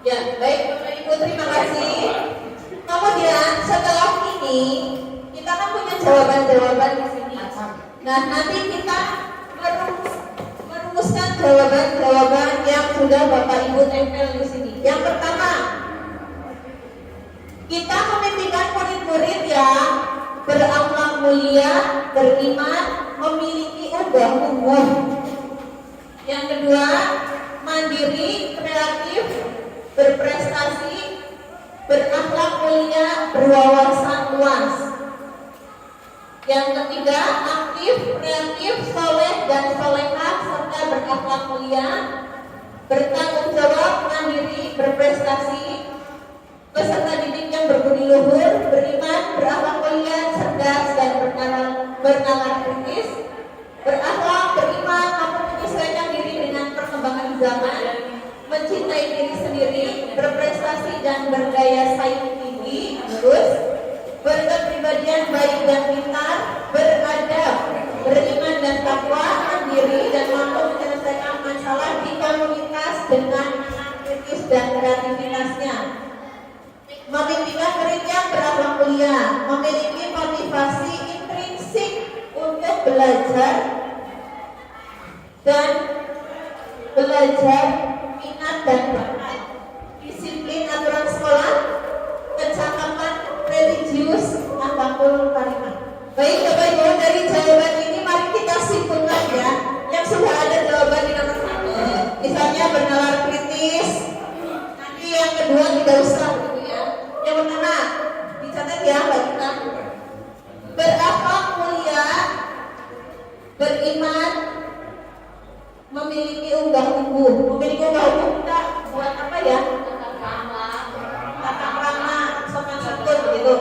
Speaker 6: Ya, baik Bapak Ibu, terima kasih. Kemudian setelah ini kita kan punya jawaban-jawaban di sini. Nah, nanti kita merumuskan jawaban-jawaban yang sudah Bapak Ibu tempel di sini. Yang pertama, kita memimpikan murid-murid yang berakhlak mulia, beriman, memiliki ungguh-ungguh. Yang kedua, mandiri, kreatif, berprestasi, berakhlak mulia, berwawasan luas. Yang ketiga, aktif, kreatif, soleh dan solehah serta berakhlak mulia, bertanggung jawab, mandiri, berprestasi, peserta didik yang berbudi luhur, beriman, berakhlak mulia, cerdas dan bernalar kritis, berakhlak, beriman, mampu menyesuaikan diri dengan perkembangan zaman, mencintai diri sendiri, berprestasi dan berdaya saing tinggi, terus berkepribadian baik dan pintar, beradab, beriman dan takwa, mandiri dan mampu menyelesaikan masalah di komunitas dengan kritis dan kreativitasnya. Memimpikan murid yang berakhlak mulia, memiliki motivasi intrinsik untuk belajar dan minat dan bakat, disiplin aturan sekolah, kecakapan religius, akhlakul karimah. Baik Bapak Ibu, dari jawaban ini mari kita simpulkan ya, yang sudah ada jawaban di nomor 1. Misalnya bernalar kritis, nanti yang kedua tidak usah gitu ya. Yang pertama dicatat ya Mbak Gita. Berakhlak mulia, beriman, memiliki unggah-ungguh. Memiliki unggah-ungguh kita buat apa ya? Tata krama, sopan santun gitu.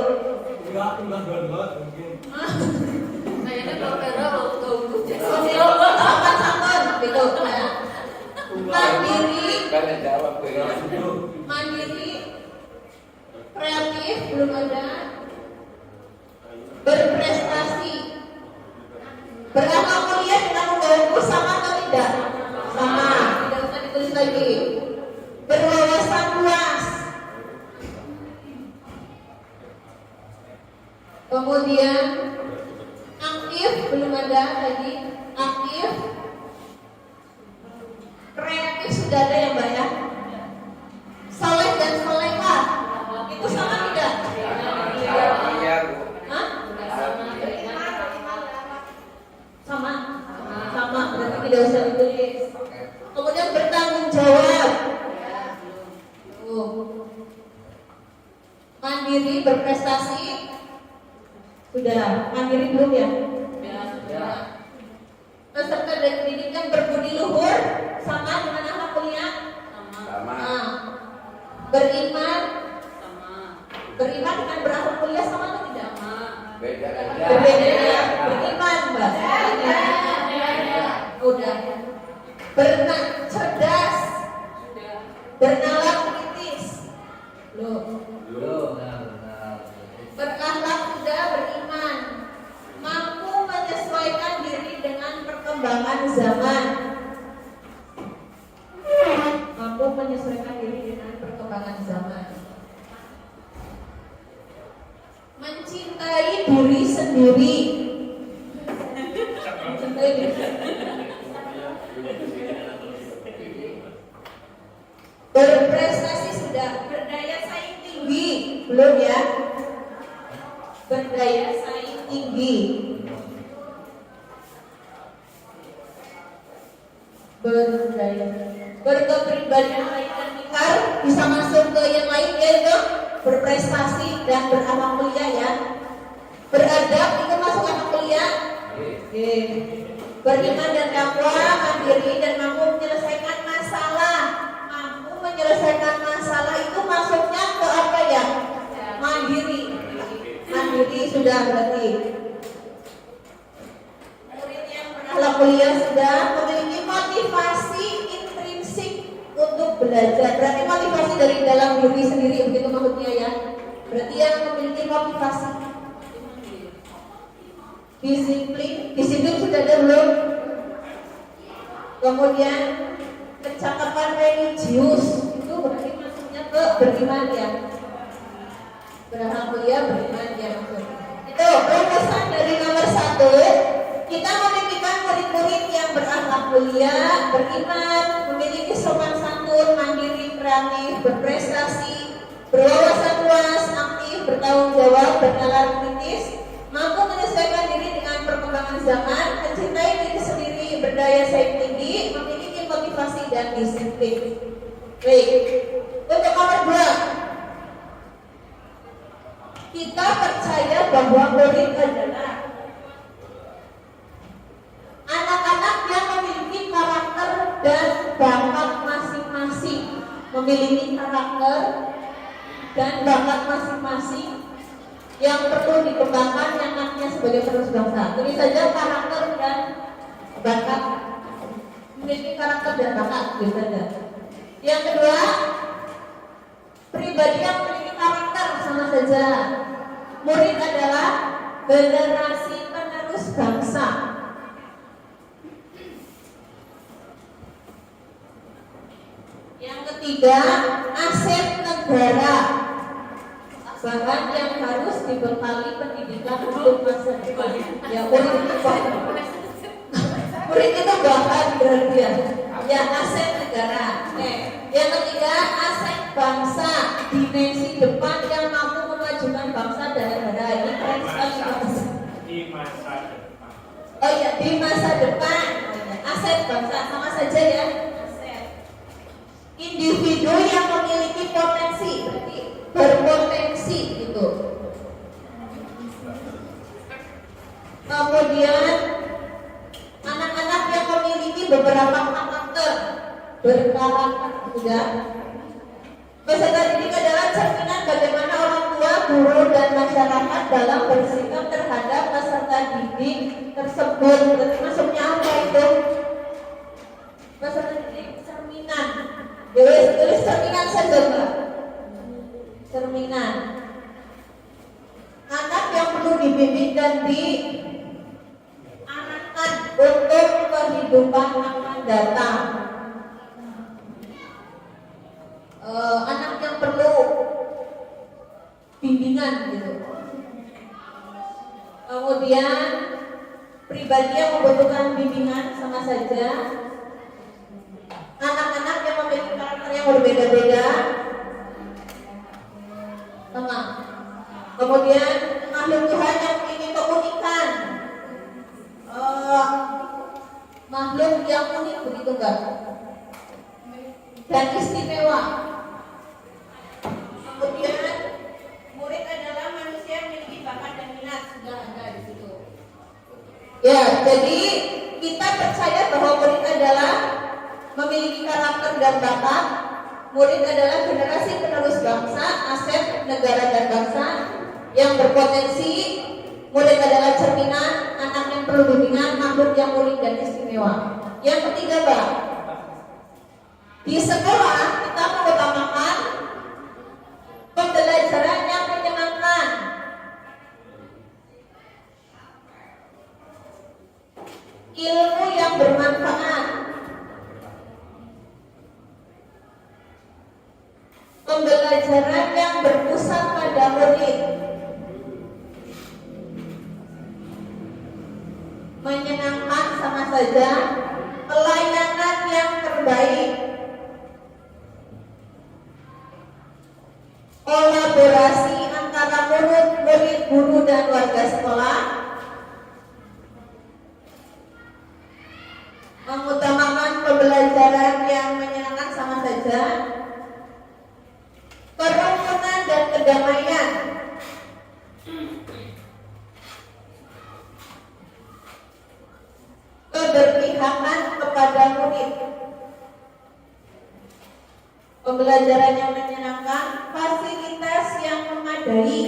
Speaker 5: Kayaknya kalau Vera mau tunggu
Speaker 6: Sopan santun gitu. Mandiri, kreatif belum ada, berprestasi, berakhlak mulia dengan unggah-ungguh sama atau tidak? Sama, tidak usah ditulis lagi. Berwawasan luas, kemudian aktif belum ada tadi, aktif, kreatif sudah ada ya Mbak ya. Soleh dan solehah itu sama tidak? Hah? Sama, berarti tidak usah ditulis. Kemudian bertanggung jawab, mandiri, berprestasi, sudah. Mandiri belum ya? Peserta didik yang berbudi luhur, sama dengan akhlak mulia? Sama. Beriman, beriman dengan berakhlak mulia sama atau tidak? Berbeda ya. Beriman Mbak. Udah. Cerdas, bernalar kritis, berakhlak sudah, beriman, mampu menyesuaikan diri dengan perkembangan zaman. Mampu menyesuaikan diri dengan perkembangan zaman. Mencintai diri sendiri. Mencintai diri sendiri. Berprestasi sudah, berdaya saing tinggi belum ya? Berdaya saing tinggi. Berkepribadian baik dan pintar, bisa masuk ke yang lain yaitu berprestasi dan berakhlak mulia ya. Beradab itu masuk akhlak mulia. Beriman dan takwa, mandiri dan mampu menyelesaikan masalah. Mampu menyelesaikan masalah itu masuknya ke apa ya? Mandiri. Mandiri sudah berarti. Murid yang berakhlak mulia sudah memiliki motivasi intrinsik untuk belajar. Berarti motivasi dari dalam diri sendiri begitu maksudnya ya. Berarti yang memiliki motivasi. disiplin sudah ada belum? Kemudian kecakapan religius, itu berarti maksudnya ke beriman ya. Beralhamdulillah beriman ya maksudnya. Itu rumusan dari nomor 1, kita memimpikan murid-murid yang berakhlak mulia, beriman, memiliki sopan santun, mandiri, kreatif, berprestasi, berwawasan luas, aktif, bertanggung jawab, bernalar kritis, mampu menyesuaikan diri dengan perkembangan zaman, mencintai diri sendiri, berdaya saing tinggi, memiliki motivasi dan disiplin. Baik, untuk nomor 2, kita percaya bahwa murid adalah anak-anak yang memiliki karakter dan bakat masing-masing, memiliki karakter dan bakat masing-masing yang perlu dikembangkan anaknya sebagai penerus bangsa. Tulis saja karakter dan bakat, memiliki karakter dan bakat, tulis saja. Yang kedua, pribadi yang memiliki karakter, sama saja. Murid adalah generasi penerus bangsa. Yang ketiga, aset negara, bahan yang harus dibekali pendidikan untuk masa depan. Ya, murid itu bahan berarti ya, aset negara. Yang ketiga, aset bangsa, dimensi depan yang mampu memajukan bangsa dan negara. Ini keren sekali.
Speaker 3: Di masa depan.
Speaker 6: Oh ya, di masa depan. Aset bangsa, sama saja ya. Individu yang memiliki potensi, berarti berpotensi gitu. Kemudian anak-anak yang memiliki beberapa karakter, berkarakter juga. Peserta didik adalah cerminan bagaimana orang tua, guru, dan masyarakat dalam bersikap terhadap peserta didik tersebut. Maksudnya apa itu? Peserta didik cerminan. Tulis cerminan saja, Mbak. Cerminan. Anak yang perlu dibimbing dan diarahkan untuk kehidupan akan datang. Anak yang perlu bimbingan gitu. Kemudian pribadi yang membutuhkan bimbingan, sama saja. Anak-anak yang memiliki karakter yang berbeda-beda, sama. Kemudian makhluk Tuhan yang memiliki keunikan, makhluk yang unik, begitu enggak? Dan istimewa. Kemudian murid adalah manusia yang memiliki bakat dan minat, sudah ada di situ. Ya, jadi kita percaya bahwa murid adalah memiliki karakter dan bakat. Murid adalah generasi penerus bangsa, aset negara dan bangsa yang berpotensi. Murid adalah cerminan, anak yang perlu bimbingan, makhluk yang unik dan istimewa. Yang ketiga, Mbak, di sekolah kita mengutamakan pembelajaran yang menyenangkan, ilmu yang bermanfaat, pembelajaran yang berpusat pada murid, menyenangkan, sama saja. Pelayanan yang terbaik, kolaborasi antara murid, guru, dan warga sekolah, mengutamakan pembelajaran yang menyenangkan, sama saja. Kerukunan dan kedamaian, keberpihakan kepada murid, pembelajaran yang menyenangkan, fasilitas yang memadai,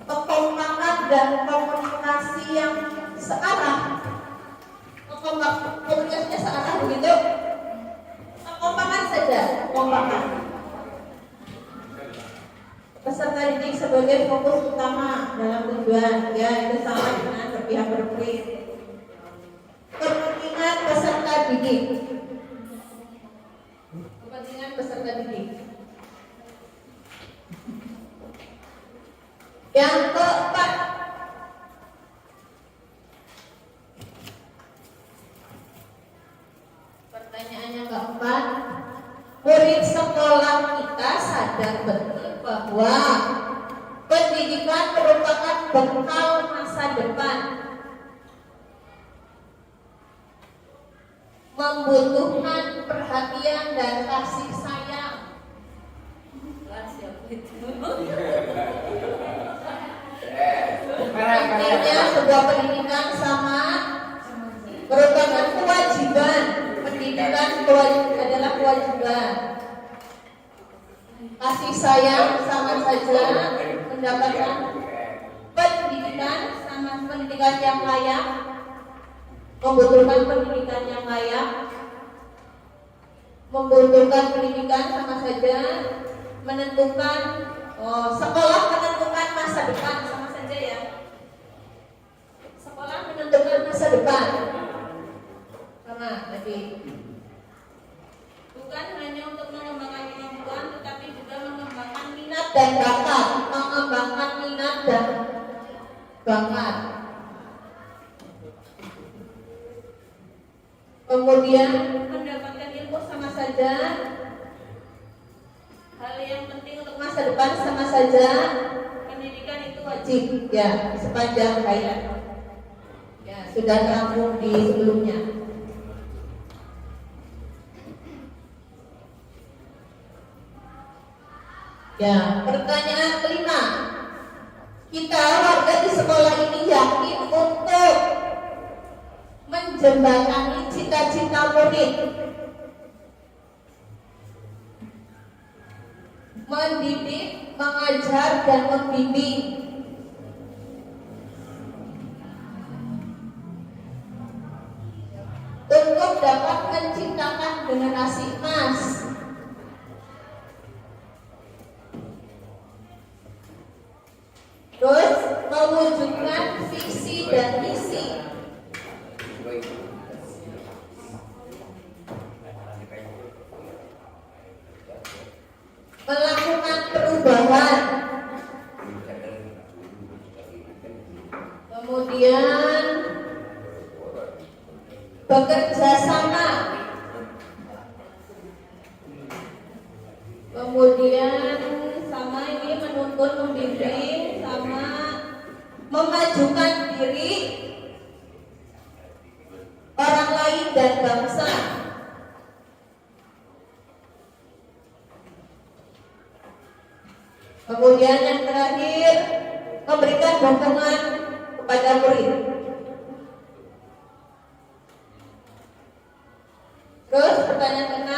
Speaker 6: kekompakan dan komunikasi yang searah. Komunikasinya searah, begitu? Kekompakan saja, kekompakan. peserta didik sebagai fokus utama dalam tujuan, ya itu sama dengan berpihak berprinsip. Kepentingan peserta didik. Kepentingan peserta didik. Yang keempat, pertanyaan yang keempat, murid sekolah kita sadar betul bahwa pendidikan merupakan bekal masa depan, membutuhkan perhatian dan kasih sayang. Pentingnya sebuah pendidikan sama merupakan kewajiban. Pendidikan adalah kewajiban. Kasih sayang sama saja mendapatkan pendidikan sama pendidikan yang layak, membutuhkan pendidikan yang layak, membutuhkan pendidikan sama saja menentukan sekolah menentukan masa depan, sama saja ya. Sekolah menentukan masa depan, sama tadi. Bukan hanya untuk mengembangkan kemampuan, tetapi juga mengembangkan minat dan bakat, mengembangkan minat dan bakat. Kemudian mendapatkan ilmu sama saja hal yang penting untuk masa depan, sama saja pendidikan itu wajib ya sepanjang hayat. Ya sudah terangkum di sebelumnya. Ya, pertanyaan kelima, kita warga di sekolah ini yakin untuk menjembatani cita-cita murid, mendidik, mengajar, dan membimbing untuk dapat menciptakan generasi emas, terus mewujudkan visi dan misi, melakukan perubahan, kemudian bekerja sama, kemudian sama ini menuntun, membimbing, sama memajukan diri, orang lain dan bangsa. Kemudian yang terakhir, memberikan dukungan kepada murid. Terus pertanyaan ke-6,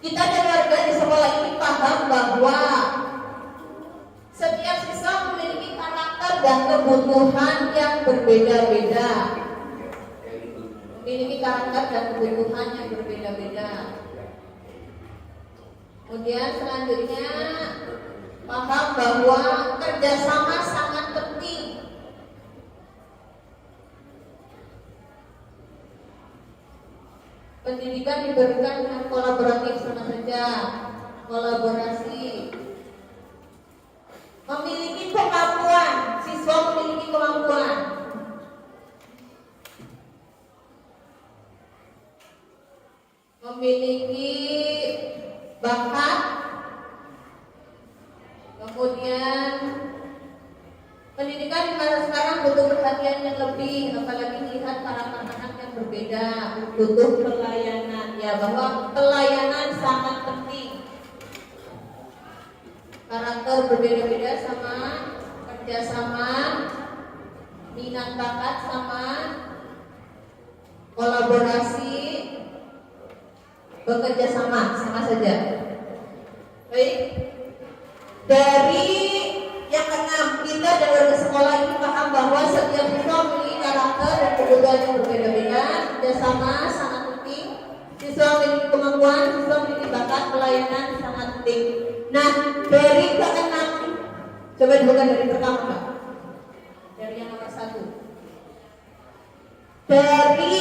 Speaker 6: kita dan warga di sekolah ini paham bahwa setiap siswa memiliki karakter dan kebutuhan yang berbeda-beda. Memiliki karakter dan kebutuhan yang berbeda-beda. Kemudian selanjutnya paham bahwa kerjasama sangat penting. Pendidikan diberikan dengan kolaboratif, sama saja kolaborasi. Memiliki kemampuan, siswa memiliki kemampuan. Memiliki bakat. Kemudian pendidikan di masa sekarang butuh perhatian yang lebih, apalagi melihat karakter anak yang berbeda, butuh pelayanan, ya bahwa pelayanan sangat penting. Karakter berbeda-beda sama kerjasama, minat bakat sama kolaborasi, bekerja sama saja. Baik, dari yang ke-6, kita dan warga sekolah ini paham bahwa setiap siswa memiliki karakter dan kebutuhan yang berbeda-beda. Kerjasama sangat penting. Siswa memiliki kemampuan, siswa memiliki bakat, pelayanan sangat penting. Nah, dari Coba dibuka dari pertama, Pak. Dari yang nomor 1. Dari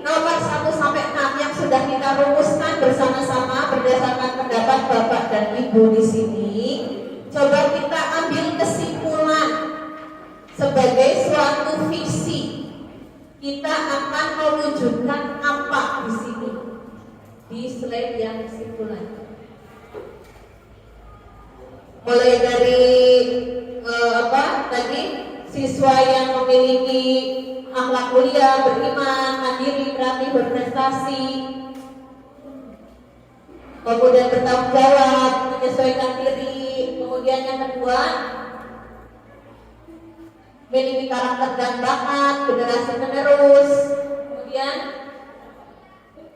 Speaker 6: nomor 1 sampai 6 yang sudah kita rumuskan bersama-sama berdasarkan pendapat Bapak dan Ibu di sini, coba kita ambil kesimpulan sebagai suatu visi. Kita akan mewujudkan apa di sini? Di slide yang kesimpulan. Mulai dari tadi siswa yang memiliki akhlak mulia, beriman, mandiri, kreatif, berprestasi, kemudian bertanggung jawab, menyesuaikan diri. Kemudian yang kedua, memiliki karakter dan bakat, generasi penerus. Kemudian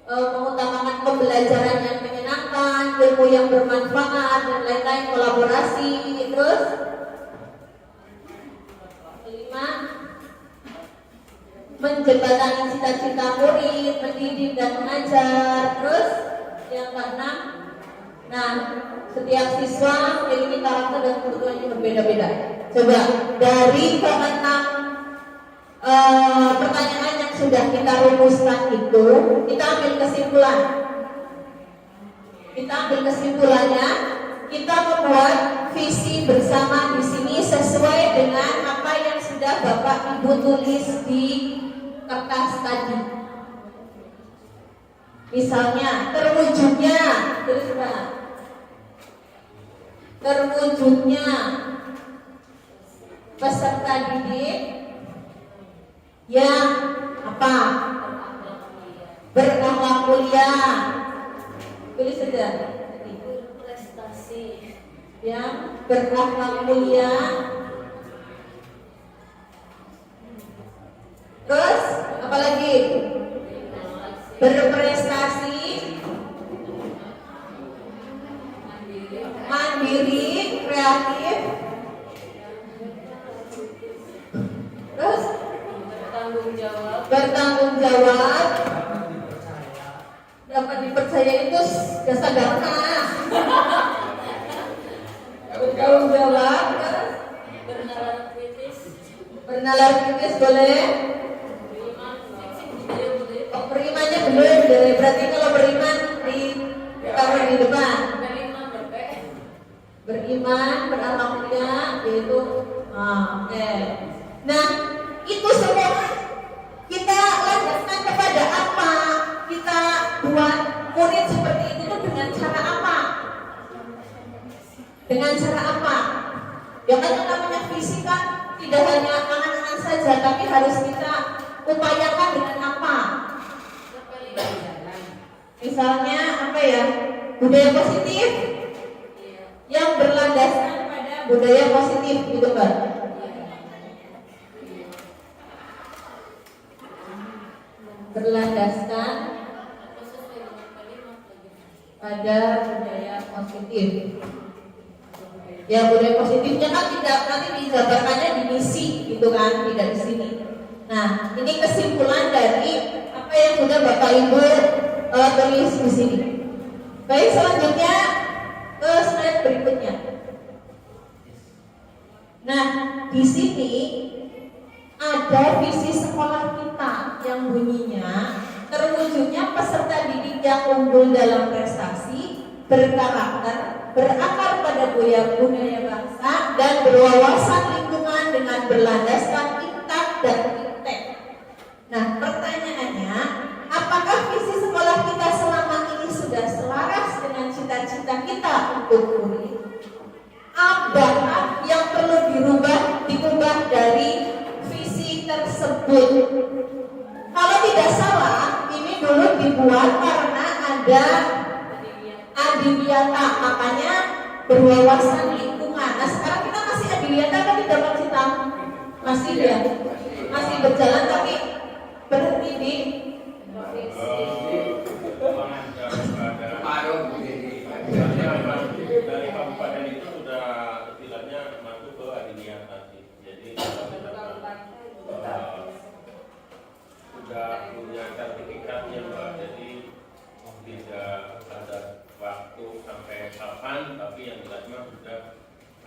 Speaker 6: mengutamakan pembelajaran yang menyenangkan, ilmu yang bermanfaat, dan lain-lain, kolaborasi. Terus kelima, menjembatani cita-cita murid, mendidik dan mengajar. Terus yang keenam, nah, setiap siswa memiliki karakter dan kebutuhan yang berbeda-beda. Coba dari keenam pertanyaan yang sudah kita rumuskan itu, kita ambil kesimpulan. Kita ambil kesimpulannya, kita membuat visi bersama di sini sesuai dengan apa yang sudah Bapak Ibu tulis di kertas tadi. Misalnya terwujudnya, tulis Pak. Terwujudnya peserta didik yang apa? Berakhlak mulia. Tulis saja.
Speaker 5: Prestasi.
Speaker 6: Yang berakhlak mulia. Terus apa lagi? Berprestasi, mandiri, kreatif. Terus bertanggung jawab, dapat dipercaya itu jasa dana. Bertanggung jawab, bernalar kritis boleh. Berimannya belum, berarti kalau beriman ditaruh di depan. Beriman, berakhlak mulia, yaitu oke. Nah, itu semua kita lanjutkan kepada apa? Kita buat murid seperti itu dengan cara apa? Dengan cara apa? Ya kan yang namanya visi kan tidak hanya angan-angan saja, tapi harus kita upayakan dengan apa? Misalnya apa ya? Budaya positif yang berlandaskan pada budaya positif gitu kan? Berlandaskan pada budaya positif. Ya budaya positifnya kan tidak nanti dijabarkannya di misi gitu kan, tidak di sini. Nah ini kesimpulan dari apa yang sudah Bapak Ibu tulis di sini. Baik, selanjutnya ke slide berikutnya. Nah di sini ada visi sekolah kita yang bunyinya terwujudnya peserta didik yang unggul dalam prestasi, berkarakter, berakar pada budaya bangsa, dan berwawasan lingkungan dengan berlandaskan intak dan intek. Nah pertanyaannya, apakah visi sekolah kita selama ini sudah selaras dengan cita-cita kita untuk murid? Apakah yang perlu diubah dari visi tersebut? Kalau tidak salah, ini dulu dibuat karena ada adiwiyata, makanya berwawasan lingkungan. Nah sekarang kita masih adiwiyata kan tidak kita masih ya, masih berjalan tapi berhenti di
Speaker 2: dari kabupaten itu sudah istilahnya masuk ke adiwiyata. Jadi sudah punya sertifikatnya Mbak. Jadi tidak ada waktu sampai kapan, tapi yang jelasnya sudah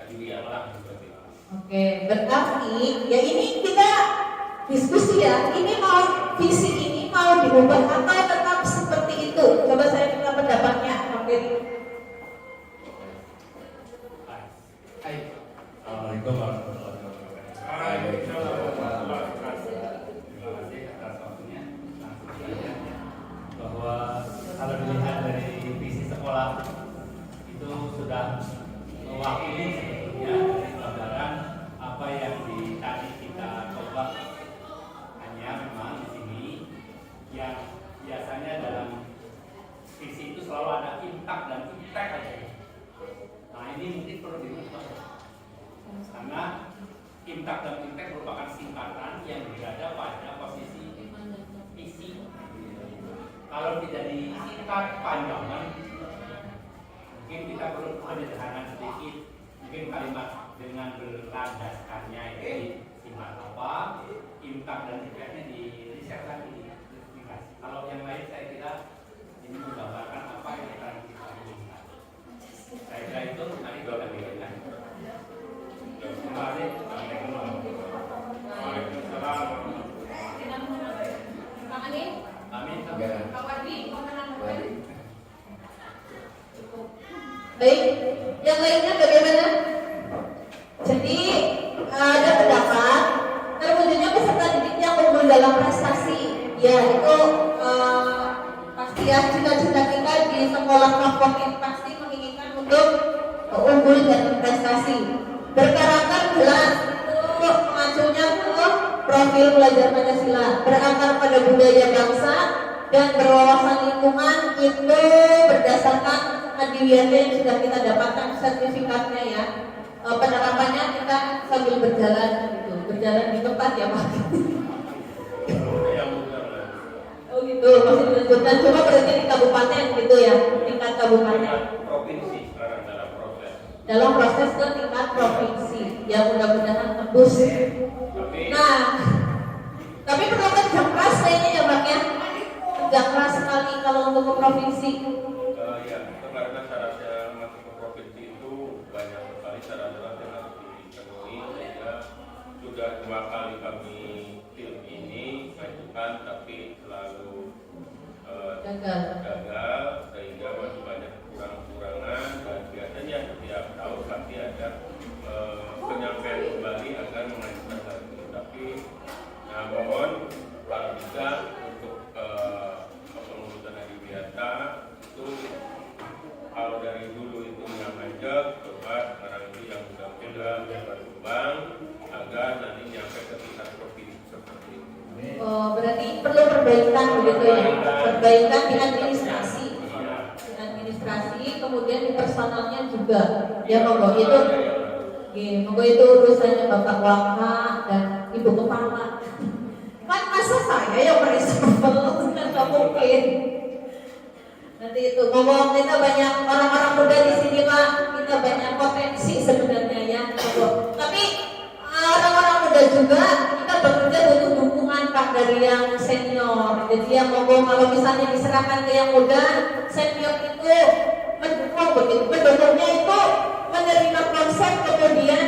Speaker 2: adiwiyata seperti itu.
Speaker 6: Oke, berarti ya ini kita diskusi ya. Ini mau visi ini mau diubah atau tetap seperti itu? Coba saya minta pendapatnya, Bang Ferry.
Speaker 8: Assalamualaikum warahmatullahi wabarakatuh. Terima kasih atas waktunya. Langsung saja bahwa kalau dilihat dari visi sekolah itu sudah mewakili sebetulnya dari gambaran apa yang tadi kita coba. Hanya memang di sini yang biasanya dalam visi itu selalu ada imtak dan imtek aja. Nah ini mungkin perlu dirubah karena imtak dan imtek merupakan singkatan yang berada pada posisi visi. Kalau tidak disingkat panjangan, mungkin kita perlu menyederhanakan sedikit. Mungkin kalimat dengan berlandaskannya itu disingkat apa, imtak dan imteknya di-share lagi di aplikasi. Kalau yang lain saya kira ini menggambarkan apa yang akan kita inginkan. Saya kira itu nanti kita berikan. Terima kasih.
Speaker 3: Waalaikumsalam.
Speaker 5: Pak Ani,
Speaker 8: Amin.
Speaker 5: Pak Wadi, mau menambahkan?
Speaker 6: Baik, yang lainnya bagaimana? Jadi ada pendapat terwujudnya peserta didik yang unggul dalam prestasi. Ya itu pasti ya cita-cita kita di sekolah kelompok ini pasti menginginkan untuk unggul dan prestasi. Berkarakter jelas itu mengacunya ke profil belajar Pancasila, berakar pada budaya bangsa dan berwawasan lingkungan itu berdasarkan adiwiyata yang sudah kita dapatkan sertifikatnya ya. Penerapannya kita sambil berjalan gitu, berjalan di tempat ya Pak. Oh gitu, masih dilanjutkan. Cuma berarti di kabupaten gitu ya, tingkat kabupaten.
Speaker 2: Provinsi sekarang dalam proses.
Speaker 6: Dalam proses ke tingkat provinsi, ya mudah-mudahan tembus. Nah, tapi perlu kerja keras kayaknya ya Bang ya. Kerja keras sekali kalau untuk ke provinsi.
Speaker 2: Ya, itu karena syaratnya masuk ke provinsi itu banyak sekali syarat-syarat yang harus dipenuhi, sehingga sudah 2 kali kami tim ini mengajukan tapi selalu gagal, sehingga masih banyak kekurangan dan biasanya setiap tahun pasti ada penyampaian kembali akan mengajukan lagi. Tapi mohon kalau bisa untuk pengurusan adiwiyata itu kalau dari dulu itu yang manjat, coba sekarang itu yang mudah-mudah yang berkembang agar nanti nyampe ke tingkat provinsi seperti itu.
Speaker 6: Oh, berarti perlu perbaikan begitu ya, perbaikan di administrasi, kemudian di personalnya juga. Ya monggo itu, monggo itu urusannya Bapak Waka dan Ibu Kepala. Kan masa saya yang meresapel, kan nggak mungkin. Nanti itu ngomong kita banyak orang-orang muda di sini Pak, kita banyak potensi sebenarnya ya. Tapi orang-orang muda juga kita bekerja butuh dukungan Pak dari yang senior. Jadi yang ngomong kalau misalnya diserahkan ke yang muda, senior itu mendukung begitu. Mendukungnya itu menerima konsep kemudian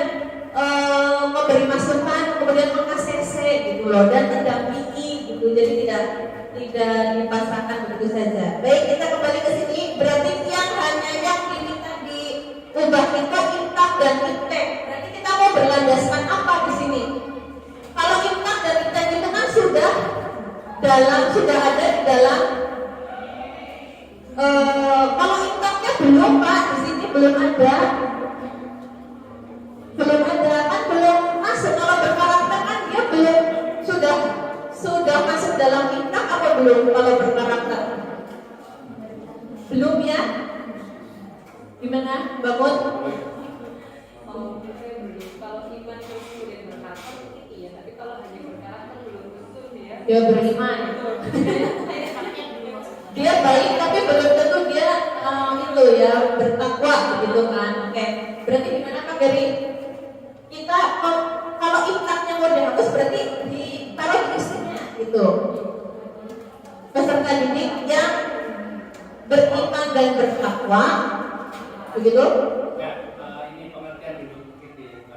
Speaker 6: memberi masukan kemudian meng-ACC gitu loh dan mendampingi gitu. Jadi tidak dipasrahkan begitu saja. Baik, kita kembali ke sini. Berarti yang hanya yang diminta diubah itu imtak dan imtek. Berarti kita mau berlandaskan apa di sini? Kalau imtak dan imtek itu kan sudah ada di dalam. Kalau imtaknya belum Pak, di sini belum ada kan belum masuk. Kalau berkarakter kan dia belum sudah masuk dalam imtak apa belum kalau berkarakter? Belum ya? Gimana Mbak Mut?
Speaker 5: Kalau iman terus kemudian berkarakter mungkin iya, tapi kalau hanya berkarakter belum tentu ya.
Speaker 6: Dia beriman. Dia baik tapi belum tentu dia itu ya bertakwa begitu kan. Oke. Berarti gimana Pak Geri? Kita kalau imtaknya mau dihapus berarti ditaruh di istrinya gitu. Peserta didik yang beriman dan bertakwa begitu.
Speaker 8: Ya, ini pengertian dulu mungkin di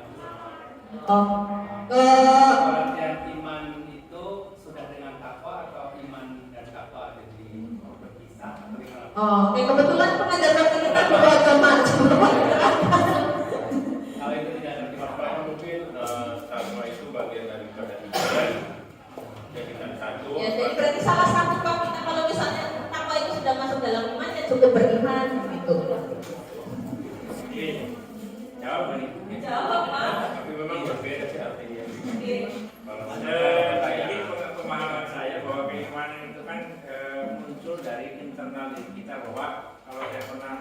Speaker 8: Pengertian iman itu sudah dengan takwa atau iman dan takwa jadi berpisah?
Speaker 6: Oke, kebetulan pengajar bakti kita dua agama.
Speaker 8: Kalau itu tidak ada di
Speaker 2: Mungkin takwa itu bagian daripada iman. Jadikan satu.
Speaker 6: Ya, jadi berarti salah satu Pak kita kalau misalnya takwa itu sudah masuk dalam iman ya cukup beriman gitu.
Speaker 3: Oke. Jawab nih.
Speaker 5: Jawab, Pak.
Speaker 2: Tapi memang berbeda sih artinya. Kalau
Speaker 3: Ini pemahaman saya bahwa keimanan itu kan muncul dari internal diri kita, bahwa kalau saya pernah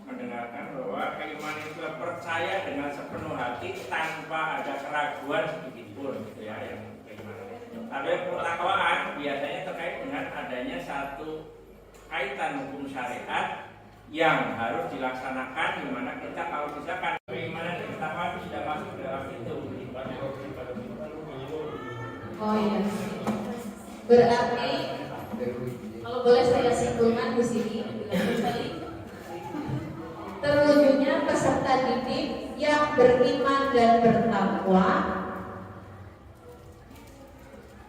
Speaker 3: mendengarkan bahwa keimanan itu percaya dengan sepenuh hati tanpa ada keraguan sedikit pun, gitu ya, yang keimanan. Tapi ketakwaan biasanya terkait dengan adanya satu kaitan hukum syariat yang harus dilaksanakan, di mana kita kalau misalkan keimanan dan ketakwaan itu sudah masuk dalam itu.
Speaker 6: Oh iya. Berarti kalau boleh saya simpulkan di sini, terwujudnya peserta didik yang beriman dan bertakwa,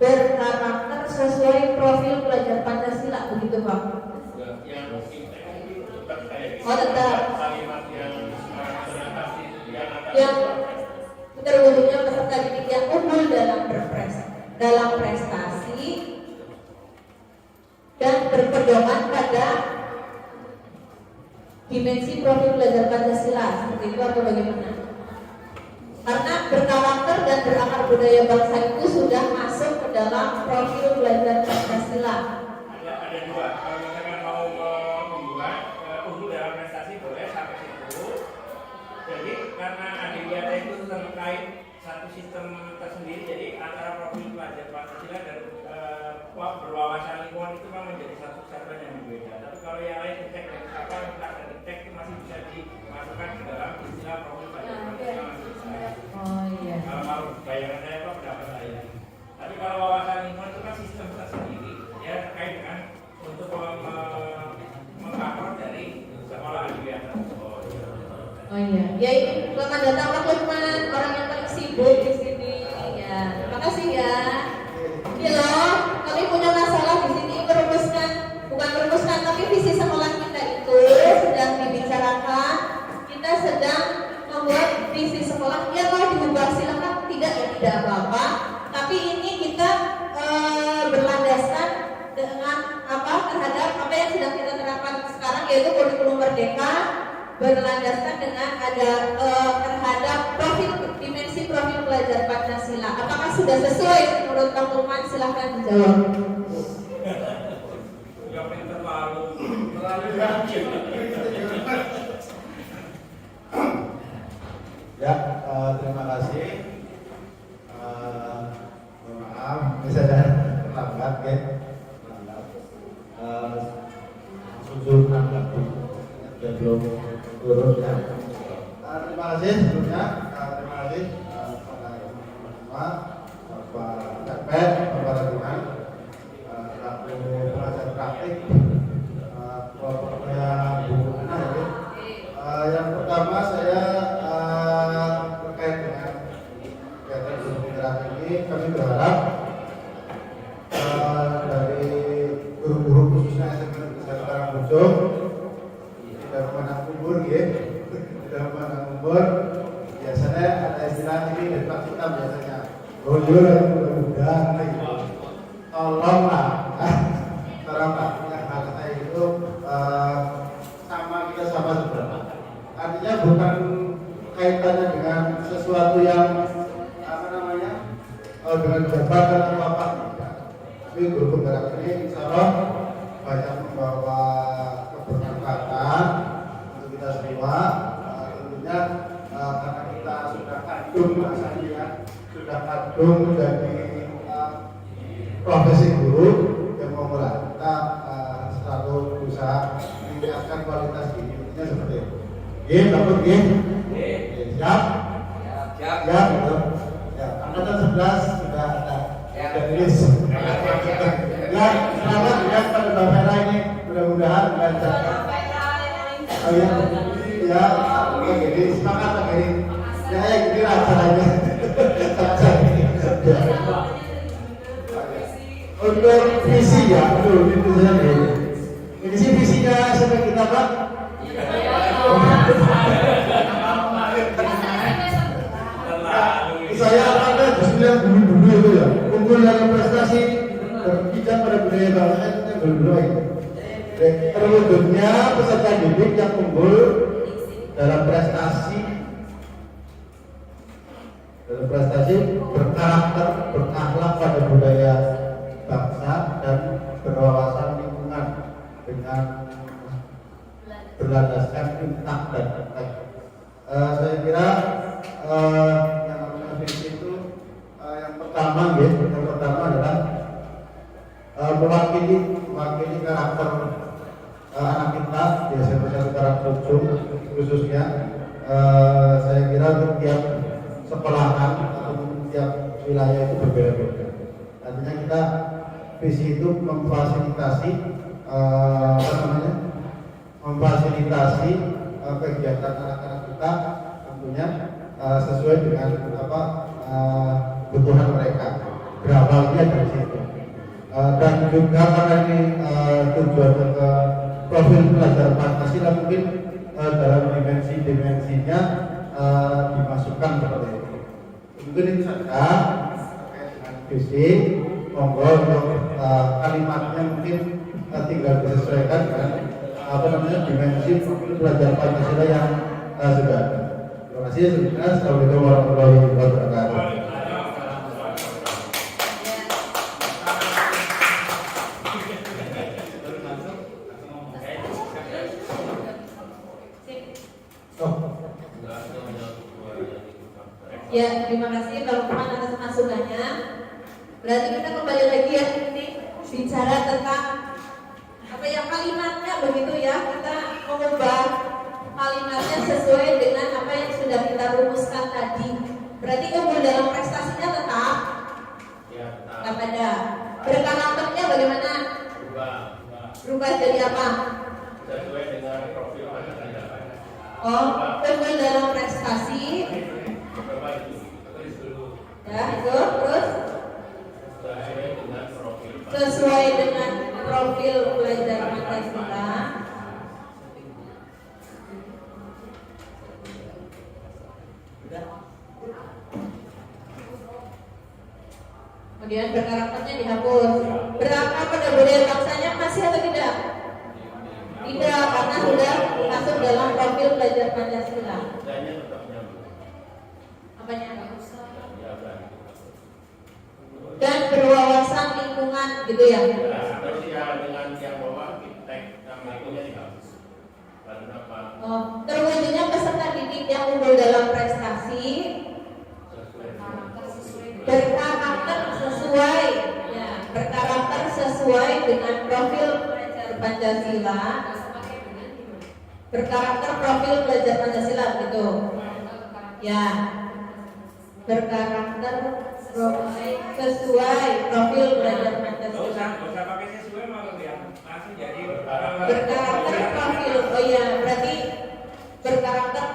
Speaker 6: berkarakter sesuai profil pelajar Pancasila, begitu Pak? Oh tetap. Yang terwujudnya peserta didik yang unggul dalam prestasi dan berpedoman pada dimensi profil belajar Pancasila, seperti itu atau bagaimana? Karena berkarakter dan berakar budaya bangsa itu sudah masuk ke dalam profil belajar Pancasila.
Speaker 3: Ada dua. Kalau misalkan mau membuat unggul dalam prestasi boleh sampai situ. Jadi karena adiwiyata itu terkait satu sistem tersendiri, jadi antara profil pelajar Pancasila dan berwawasan lingkungan itu memang menjadi satu kesatuan yang berbeda. Tapi kalau yang lain detek dan apa dan detek itu masih bisa dimasukkan ke dalam istilah profil pelajar Pancasila, masih bisa.
Speaker 6: Oh iya.
Speaker 3: Kalau bayangan saya kok pendapat saya. Tapi kalau wawasan lingkungan itu kan sistem tersendiri, ya terkait dengan untuk mengcover dari sekolah adiwiyata.
Speaker 6: Oh iya. Ya ini selamat datang Pak Lukman, orang yang paling sibuk di sini. Ya, terima kasih ya. Ini loh, kami punya masalah di sini merumuskan, tapi visi sekolah kita itu sedang dibicarakan. Kita sedang membuat visi sekolah. Ya kalau diubah silakan, tidak ya tidak apa-apa. Tapi ini kita berlandaskan dengan terhadap apa yang sedang kita terapkan sekarang, yaitu kurikulum merdeka, berlandaskan dengan ada terhadap dimensi profil pelajar Pancasila. Apakah sudah sesuai menurut Bang Lukman? Silahkan dijawab.
Speaker 3: Yang terlalu
Speaker 4: yakin. Ya, terima kasih. Maaf, misalnya terlambat ya. Sujud menanggapi dan belum turun ya. Terima kasih sebelumnya. Terima kasih semua, Bapak Capek, Bapak Ratuan, selaku pengajar praktik, kelompoknya Bu Ana ya. Yang pertama saya terkait dengan kegiatan guru penggerak ini, kami berharap dari guru-guru khususnya SMP Negeri Karangbojo tidak memandang umur ya, tidak memandang umur. Biasanya ada istilah ini dari Pak kita biasanya boyo muda gitu. Tolonglah cara praktiknya kata itu sama kita sama seberapa. Artinya bukan kaitannya dengan sesuatu yang dengan jabatan atau apa tidak. Tapi guru penggerak ini insya Allah banyak membawa kebermanfaatan untuk kita semua. Tentunya karena kita sudah kadung rasanya, sudah kadung menjadi profesi guru yang memulai kita selalu berusaha meningkatkan kualitas hidupnya seperti itu. Oke, takut ya? Siap? Siap, betul. Ya, angkatan 11 sudah ada. Tulis. Ya, selamat ya pada Mbak Vera ini. Mudah-mudahan belajar. Oh ya, ya, oke, jadi semangat lagi. Ya, gini lah caranya. ya, betul itu saja. Ini sih visinya sampai kita Pak. Saya ada justru yang dulu itu ya, unggul dalam prestasi berpijak pada budaya bangsa itu dulu itu. Terwujudnya peserta didik yang unggul dalam prestasi berkarakter, berakhlak pada budaya bangsa dan berwawasan lingkungan dengan berlandaskan intak dan etik. Saya kira yang namanya visi itu yang pertama adalah mewakili karakter anak kita di SMP Karang Ujung khususnya. Saya kira untuk tiap sekolahan atau tiap wilayah itu berbeda-beda. Artinya kita visi itu memfasilitasi kegiatan anak-anak kita tentunya sesuai dengan kebutuhan mereka. Berawalnya dari situ. Dan juga karena ini tujuannya ke profil pelajar Pancasila, mungkin dalam dimensinya dimasukkan seperti itu. Mungkin itu saja terkait dengan visi. Monggo untuk kalimatnya mungkin tinggal disesuaikan dengan dimensi profil pelajar Pancasila yang sudah ada. Terima kasih. Assalamualaikum warahmatullahi wabarakatuh.
Speaker 6: Ya, terima kasih Bang Lukman atas masukannya. Berarti kita kembali lagi ya ini bicara tentang apa ya kalimatnya begitu ya. Kita mengubah kalimatnya sesuai dengan apa yang sudah kita rumuskan tadi. Berarti unggul dalam prestasinya tetap ada. Berkarakternya bagaimana? Berubah jadi apa?
Speaker 3: Sesuai dengan profil Pancasila.
Speaker 6: Oh, unggul dalam prestasi. Ya, itu terus sesuai dengan profil pelajar Pancasila. Kemudian berkarakternya dihapus. Berapa pada budaya bangsanya masih atau tidak? Tidak, karena sudah masuk dalam profil pelajar Pancasila. Apanya? Dan berwawasan lingkungan gitu ya.
Speaker 3: Terus ya dengan yang bawa teks sama itunya dihapus.
Speaker 6: Oh, terwujudnya peserta didik yang unggul dalam prestasi, berkarakter sesuai, ya, berkarakter sesuai dengan profil pelajar Pancasila. Berkarakter profil pelajar Pancasila gitu. Ya, berkarakter sesuai profil pelajar Pancasila.
Speaker 3: Usah pakai sesuai malah ya. Langsung jadi
Speaker 6: Berkarakter profil, oh iya, berarti berkarakter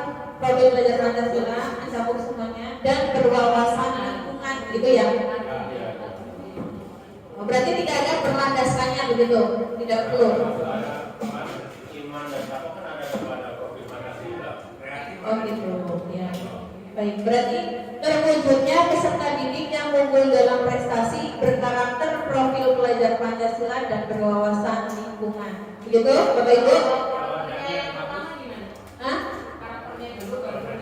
Speaker 6: profil pelajar Pancasila, mencakup semuanya, dan berwawasan lingkungan gitu ya. Oh, berarti tidak ada berlandaskannya begitu, tidak perlu.
Speaker 3: iman dan takwa kan ada pada profil Pancasila.
Speaker 6: Oh gitu, ya. Baik, berarti terwujudnya peserta didik yang unggul dalam prestasi, berkarakter profil pelajar Pancasila dan berwawasan lingkungan. Begitu, Bapak Ibu? Hah?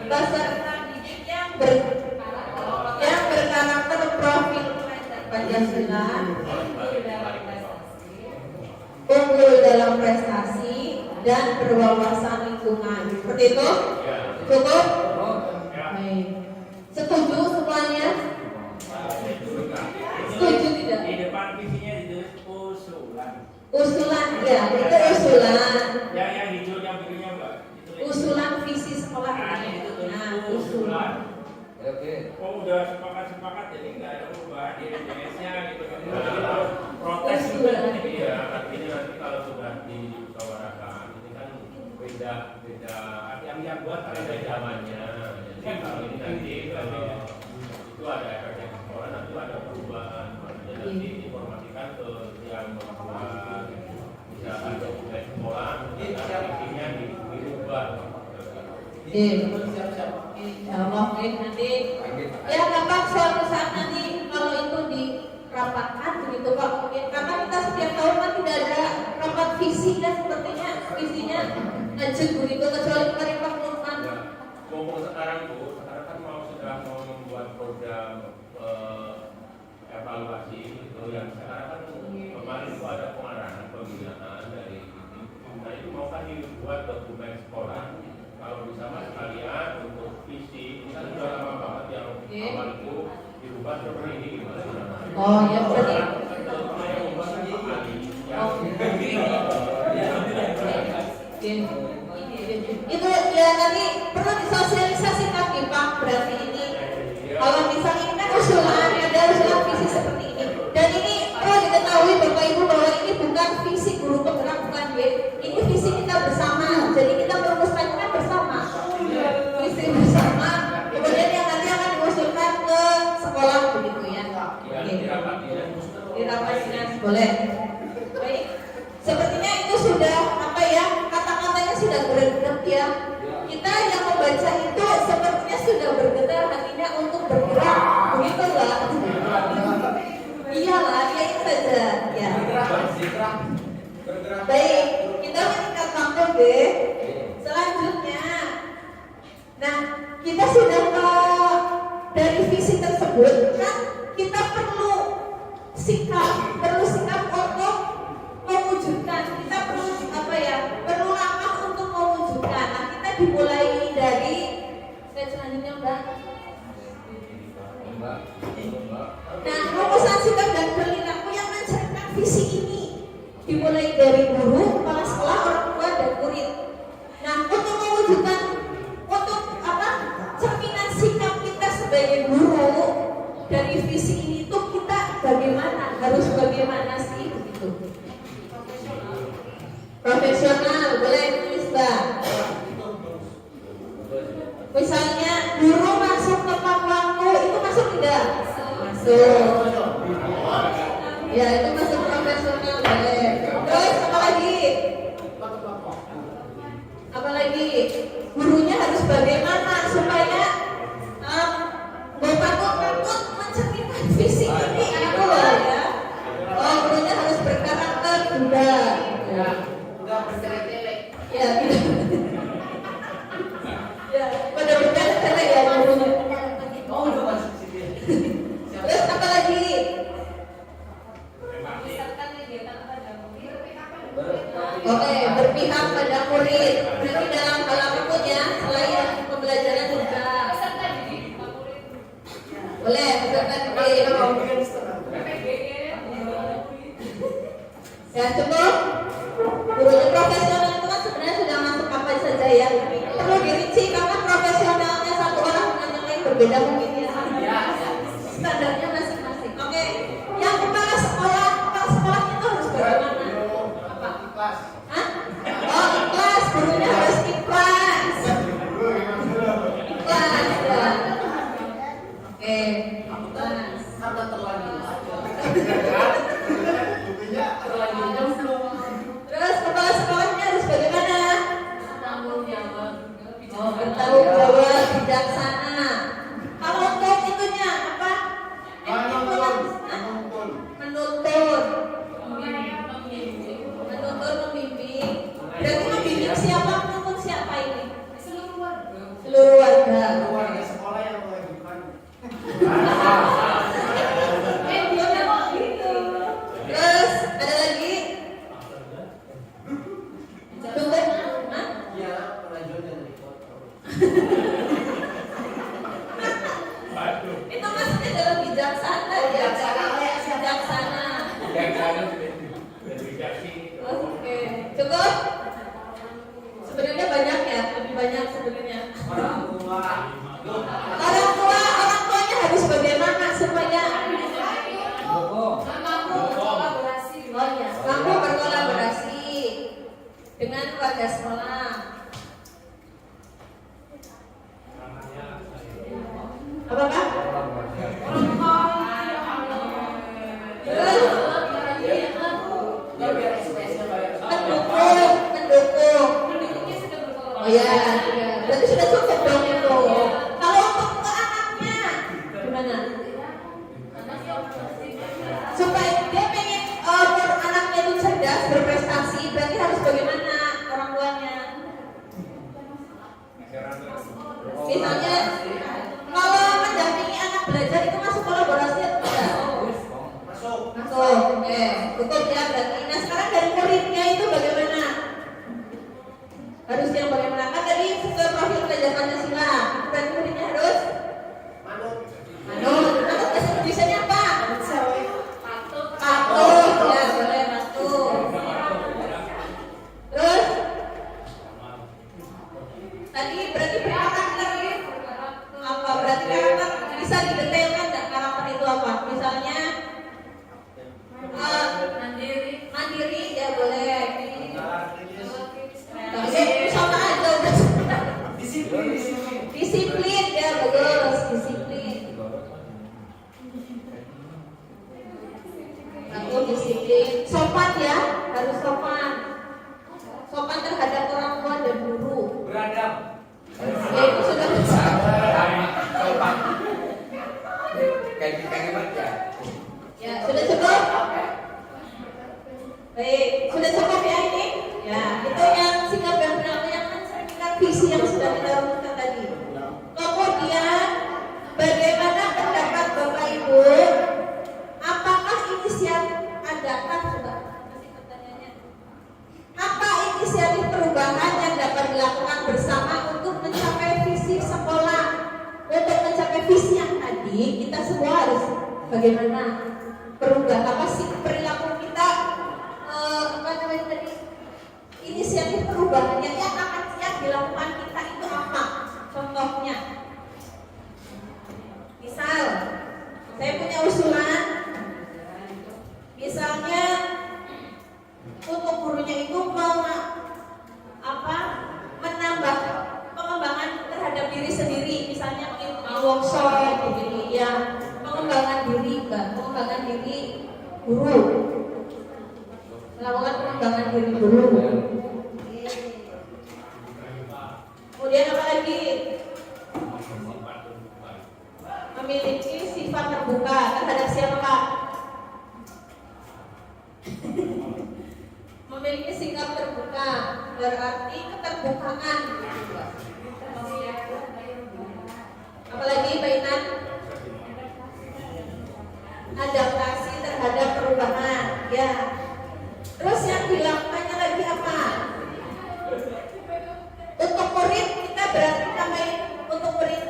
Speaker 6: Peserta didik yang berkarakter profil pelajar Pancasila, unggul dalam prestasi dan berwawasan lingkungan. Seperti itu? Cukup? Baik. Setuju semuanya? Setuju tidak?
Speaker 3: Di depan visinya ditulis usulan.
Speaker 6: Usulan, ya, itu usulan.
Speaker 3: Yang hijau yang birunya Mbak.
Speaker 6: Usulan visi sekolah.
Speaker 3: Itu tulis
Speaker 6: Nah,
Speaker 3: usulan.
Speaker 6: usulan.
Speaker 3: Oh udah sepakat jadi nggak ada perubahan di DNS-nya gitu kan. Protes juga. Iya, artinya nanti kalau sudah dimusyawarahkan ini kan beda yang buat ada zamannya. Jadi kalau ini nanti itu ada efek sekolah nanti ada perubahan. Nanti diinformasikan ke yang
Speaker 6: Ya Allah, nanti ya kapan suatu saat nanti kalau itu dirapatkan begitu Pak mungkin karena kita setiap tahun kan tidak ada rapat visi dan sepertinya visinya lanjut begitu kecuali kemarin Pak Nurman.
Speaker 2: Ngomong sekarang Bu, sekarang kan sudah mau membuat program evaluasi itu yang sekarang kan kemarin itu ada pengarahan pembinaan dari ini. Nah itu mau kan dibuat dokumen sekolah. Kalau bisa mas kalian untuk visi, kita sudah lama banget yang awal itu dirubah seperti ini gimana?
Speaker 6: Oh ya berarti. Itu ya nanti perlu disosialisasikan nih Pak. Berarti ini kalau misalnya ini kan usulan ada usulan visi seperti ini dan ini perlu diketahui Bapak Ibu bahwa ini bukan visi guru penggerak bukan ya. Ini visi kita bersama. Jadi kita merumuskannya bersama. Visi bersama. Kemudian yang nanti akan diusulkan ke sekolah begitu ya. Dirapatkan boleh. Baik. Sepertinya itu sudah apa ya? Kata-katanya sudah bergerak ya. Kita yang membaca itu sepertinya sudah bergetar hatinya untuk bergerak. Begitulah. Iyalah, ya itu saja. Ya. Baik, kita meningkat waktu deh. Selanjutnya, nah kita sudah dari visi tersebut kan kita perlu sikap untuk mewujudkan. Kita perlu apa ya? Perlu langkah untuk mewujudkan. Nah kita dimulai dari selanjutnya Mbak. Nah rumusan sikap dan perilaku yang mencerminkan visi ini dimulai dari guru, kepala sekolah, orang tua dan murid. Nah untuk mewujudkan untuk apa? Cerminan sikap kita sebagai guru dari visi ini itu kita bagaimana? Harus bagaimana sih begitu? Profesional, boleh tulis Mbak. Misalnya guru masuk tepat waktu itu masuk tidak? Masuk. Ya itu masuk profesional boleh. Terus apa lagi? Apa lagi? Gurunya harus bagaimana supaya Bapak takut mencerminkan visi ini itu loh ya. Oh gurunya harus berkarakter juga. Ya gitu. Ya benar-benar telek ya gurunya. Terus apa lagi? Oke, berpihak pada murid. Berarti dalam hal apapun ya, selain pembelajaran juga. Boleh, peserta didik. Ya cukup. Gurunya profesional itu kan sebenarnya sudah masuk apa saja ya. Perlu dirinci karena profesionalnya satu orang dengan yang lain berbeda mungkin ya. Standarnya masing-masing. Oke, yang kepala sekolahnya itu harus bagaimana?
Speaker 4: Ikhlas.
Speaker 6: Hah? Oh ikhlas, gurunya harus ikhlas. Ikhlas ya. Oke, ikhlas.
Speaker 4: Karena terlanjur.
Speaker 6: Terus kepala sekolahnya harus bagaimana? Oh bertanggung jawab, bijaksana. Kalau untuk itunya apa? Menuntun, membimbing. Berarti membimbing siapa? Menuntun siapa ini? Seluruh warga.
Speaker 4: Warga sekolah yang mewajibkan.
Speaker 6: Terus ada lagi? Tunggu. Hah?
Speaker 4: Iya, pengajuan dan report.
Speaker 6: Itu maksudnya dalam bijaksana ya. Bijaksana. Oke, cukup. Sebenarnya banyak ya, lebih banyak sebenarnya. Orang tuanya harus bagaimana supaya mampu berkolaborasi dengan warga sekolah. Apa Pak? Mendukung. Oh ya, berarti sudah cukup. Bagaimana? Supaya dia pengen anaknya itu cerdas, berprestasi, berarti harus bagaimana orang tuanya? Misalnya, kalau mendampingi anak belajar itu masuk kolaborasi atau tidak? Masuk. Cukup ya berarti. Nah sekarang dari muridnya itu bagaimana? Harus yang bagaimana? Kan tadi sesuai profil belajar Pancasila. Berarti muridnya harus manut. Bisanya apa? Patuh. Ya boleh patuh. Terus tadi berarti karakter apa? Berarti karakter bisa didetailkan nggak karakter itu apa? Misalnya mandiri ya boleh. Sama aja udah. Disiplin ya bagus, disiplin. Aku disiplin. Sopan ya, harus sopan. Sopan terhadap orang tua dan guru.
Speaker 8: Beradab.
Speaker 6: Ya itu sudah besar. Ya sudah cukup. Baik, sudah cukup ya ini. Ya itu yang sikap dan perilaku yang mencerminkan visi yang sudah kita rumuskan tadi. Kemudian bagaimana pendapat Bapak Ibu? Apakah inisiatif adakah coba? Masih pertanyaannya. Apa inisiatif perubahan yang dapat dilakukan bersama untuk mencapai visi sekolah? Untuk mencapai visi yang tadi, kita semua harus bagaimana berubah apa sih perilaku kita? Apa namanya tadi? Inisiatif perubahannya yang akan siap dilakukan kita itu apa? Contohnya, misal saya punya usulan, misalnya untuk gurunya itu menambah pengembangan terhadap diri sendiri, misalnya mengikuti workshop begini ya, pengembangan diri guru, melakukan pengembangan diri guru. Kemudian apa lagi? Memiliki sifat terbuka terhadap siapa Pak? Memiliki sikap terbuka berarti keterbukaan. Apalagi Pak Inan? Adaptasi terhadap perubahan. Ya. Terus yang dilakukannya lagi apa? Untuk murid kita berarti namanya untuk murid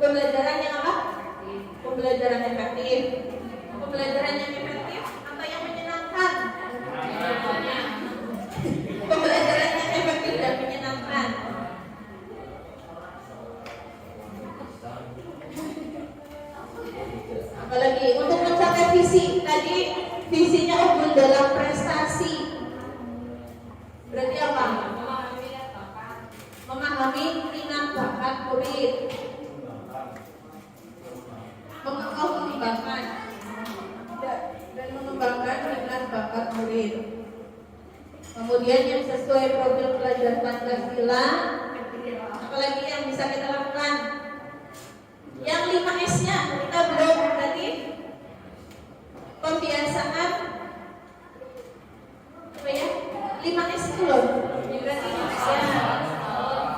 Speaker 6: pembelajaran yang apa? Pembelajaran efektif. Pembelajaran yang efektif atau yang menyenangkan? Pembelajaran yang efektif dan menyenangkan. Apalagi untuk mencapai visi tadi, visinya unggul dalam prestasi. Berarti apa? Memahami minat bakat murid. Mengembangkan dan mengembangkan minat bakat murid. Kemudian yang sesuai profil pelajar Pancasila, apalagi yang bisa kita lakukan? Yang 5S-nya kita belum tadi. Pembiasaan apa ya? 5S itu loh. Berarti ya.